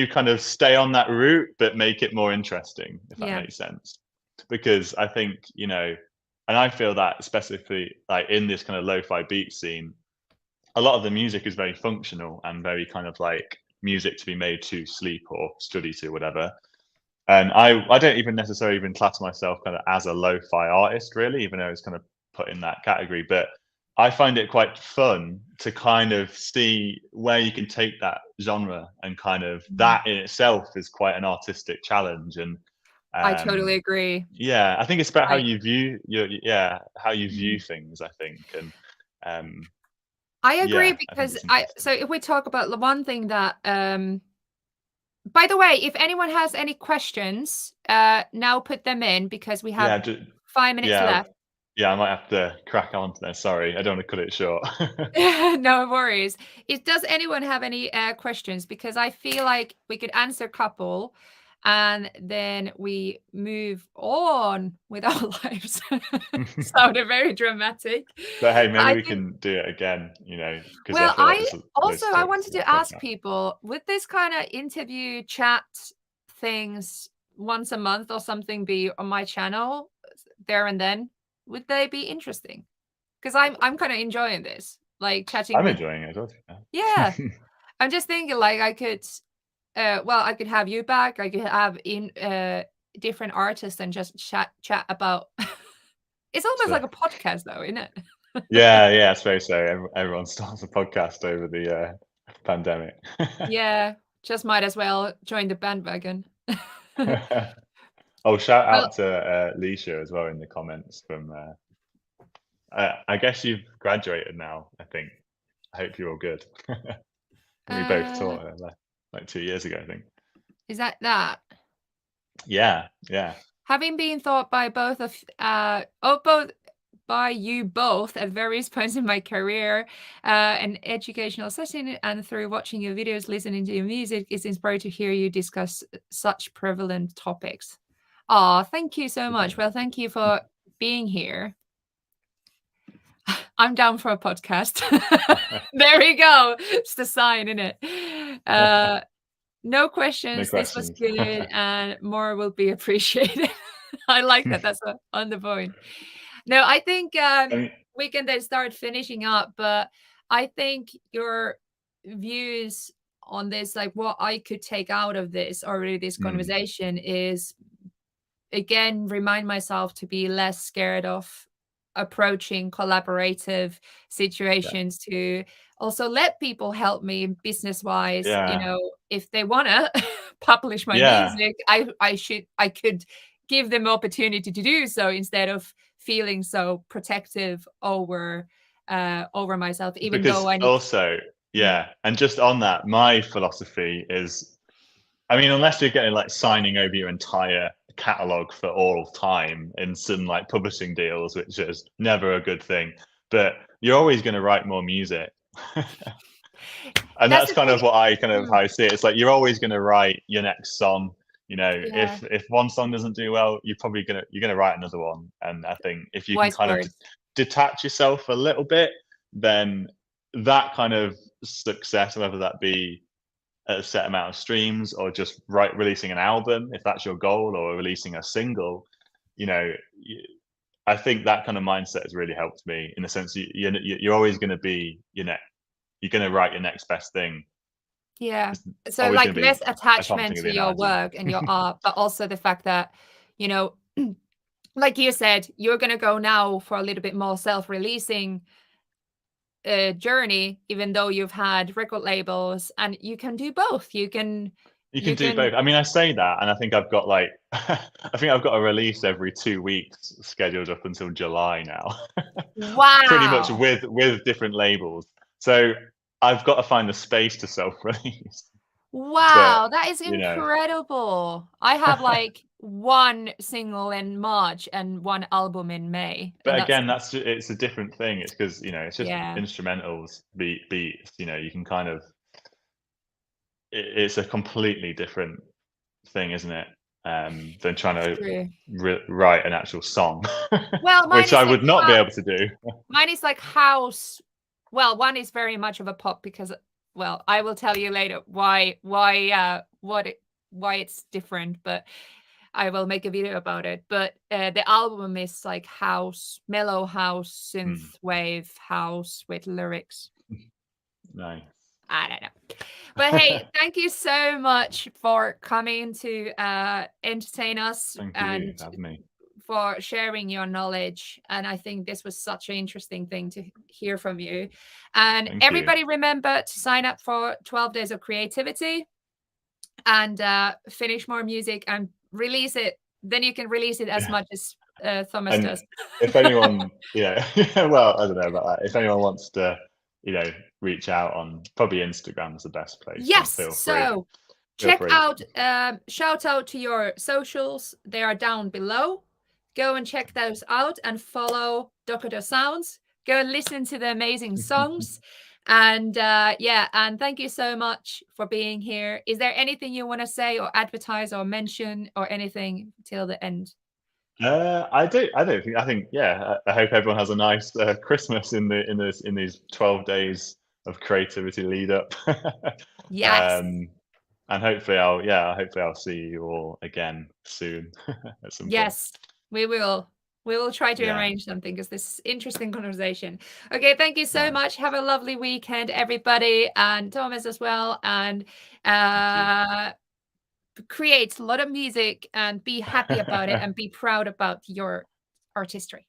kind of stay on that route, but make it more interesting, if that Yeah. makes sense? Because I think, and I feel that specifically like in this kind of lo-fi beat scene, a lot of the music is very functional and very kind of like music to be made to sleep or study to, whatever. And I don't even necessarily even class myself kind of as a lo-fi artist really, even though it's kind of put in that category. But I find it quite fun to kind of see where you can take that genre, and kind of Mhm. that in itself is quite an artistic challenge. And I totally um, agree. yeah, I think it's about how I you view how you view Mhm. things, I think. And um, I agree yeah, I think because it's I interesting. so if we talk about the one thing that, by the way, if anyone has any questions, now put them in because we have Yeah, 5 minutes yeah, left. yeah. I might have to crack on there. Sorry, I don't want to cut it short. No worries. Does anyone have any questions? Because I feel like we could answer a couple and then we move on with our lives. Sounded very dramatic. But hey, But maybe I we think, can do it again, because I well, feel like I there's also loads to I talk wanted to talk ask about. people with this kind of interview chat things once a month or something be on my channel there and then, would they be interesting? Because I'm kind of enjoying this, like chatting I'm with, enjoying it as well, to yeah. be fair. I'm just thinking like I could well, I could have you back. I could have in different artists and just chat about it's almost So, like a podcast though, isn't it? yeah, yeah, I suppose so. Everyone starts a podcast over the pandemic. Yeah, just might as well join the bandwagon. Oh, shout Well, out to Leisha as well in the comments from. I guess you've graduated now. I think. I hope you're all good. We both uh, taught like 2 years ago, I think. is that? Yeah, yeah. Having been thought by both of both by you both at various points in my career, an educational setting, and through watching your videos, listening to your music, it's inspired to hear you discuss such prevalent topics. Oh, thank you so much. Okay. Well, thank you for being here. I'm down for a podcast. There we go. It's the sign, isn't it? No No questions. This was questions. good, and more will be appreciated. I like that. That's on the point. No, I think I mean, we can then start finishing up, but I think your views on this, like what I could take out of this or really this mm, conversation is again remind myself to be less scared of approaching collaborative yeah, situations, to also let people help me business wise, you yeah, know, if they want to publish my yeah. music, I could give them opportunity to do so instead of feeling so protective over myself, even though Because I need to, also, mm, yeah, and just on that, my philosophy is, I mean, unless you're getting like signing over your entire catalog for all time in some like publishing deals, which is never a good thing, but you're always going to write more music. And that's that's the kind thing. of what I kind of how Mm, I see it. It's like you're always going to write your next song. You know, yeah, if one song doesn't do well, you're gonna write another one. And I think if you can wise kind of words. detach yourself a little bit, then that kind of success, whether that be a set amount of streams or just releasing an album, if that's your goal, or releasing a single, you know, I think that kind of mindset has really helped me in the sense you're always going to be, you're going to write your next best thing. Yeah. It's So, always like, going to be, less I can't attachment think of to the your analogy. work and your art, but also the fact that, you know, like you said, you're gonna go now for a little bit more self-releasing, journey, even though you've had record labels, and you can do both. You can You do can both. I mean, I say that, and I think I've got like, I think I've got a release every 2 weeks scheduled up until July now, pretty much wow! with different labels. So I've got to find the space to self-release. But Wow, that is you know, incredible. I have, like, 1 single in March and 1 album in May, but and that's again, it's a different thing. It's because it's just yeah, instrumentals, beats. You can kind of it's a completely different thing, isn't it? Than trying it's to true. write an actual song, Well, which I would not be able to do. mine is like house. Well, one is very much of a pop because, well, I will tell you later why it's different, but I will make a video about it. But the album is like house, mellow house, Hmm, synth wave house with lyrics. nice. I don't know. But hey, thank you so much for coming to entertain us Thank you and for having me. for sharing your knowledge. And I think this was such an interesting thing to hear from you. And Thank you. everybody remember to sign up for 12 Days of Creativity and finish more music and release it. Then you can release it as Yeah. much as Thomas And does. if anyone, well, I don't know about that. If anyone wants to, reach out on probably Instagram's the best place, then Yes. feel free. So Feel check free. out, shout out to your socials. They are down below. Go and check those out and follow Dokkodo Sounds. Go and listen to the amazing songs. And yeah, and thank you so much for being here. Is there anything you want to say or advertise or mention or anything till the end? I don't think. I think, yeah. I hope everyone has a nice Christmas in these 12 days of creativity lead up. Yes. um, and hopefully I'll see you all again soon at some point. Yes, we will. We will try to Yeah, arrange something because this is interesting conversation. Okay, thank you so nice. much. Have a lovely weekend, everybody, and Thomas as well. And Thank you. uh, create a lot of music and be happy about it and be proud about your artistry.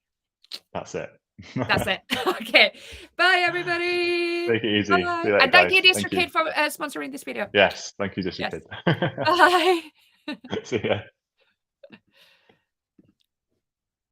That's it. That's it. Okay, bye, everybody. Take it easy. See Bye, you later, and thank you, guys. Thank you. DistroKid, for sponsoring this video. Yes, thank you, Jessica Yes. Kid. Bye. See ya.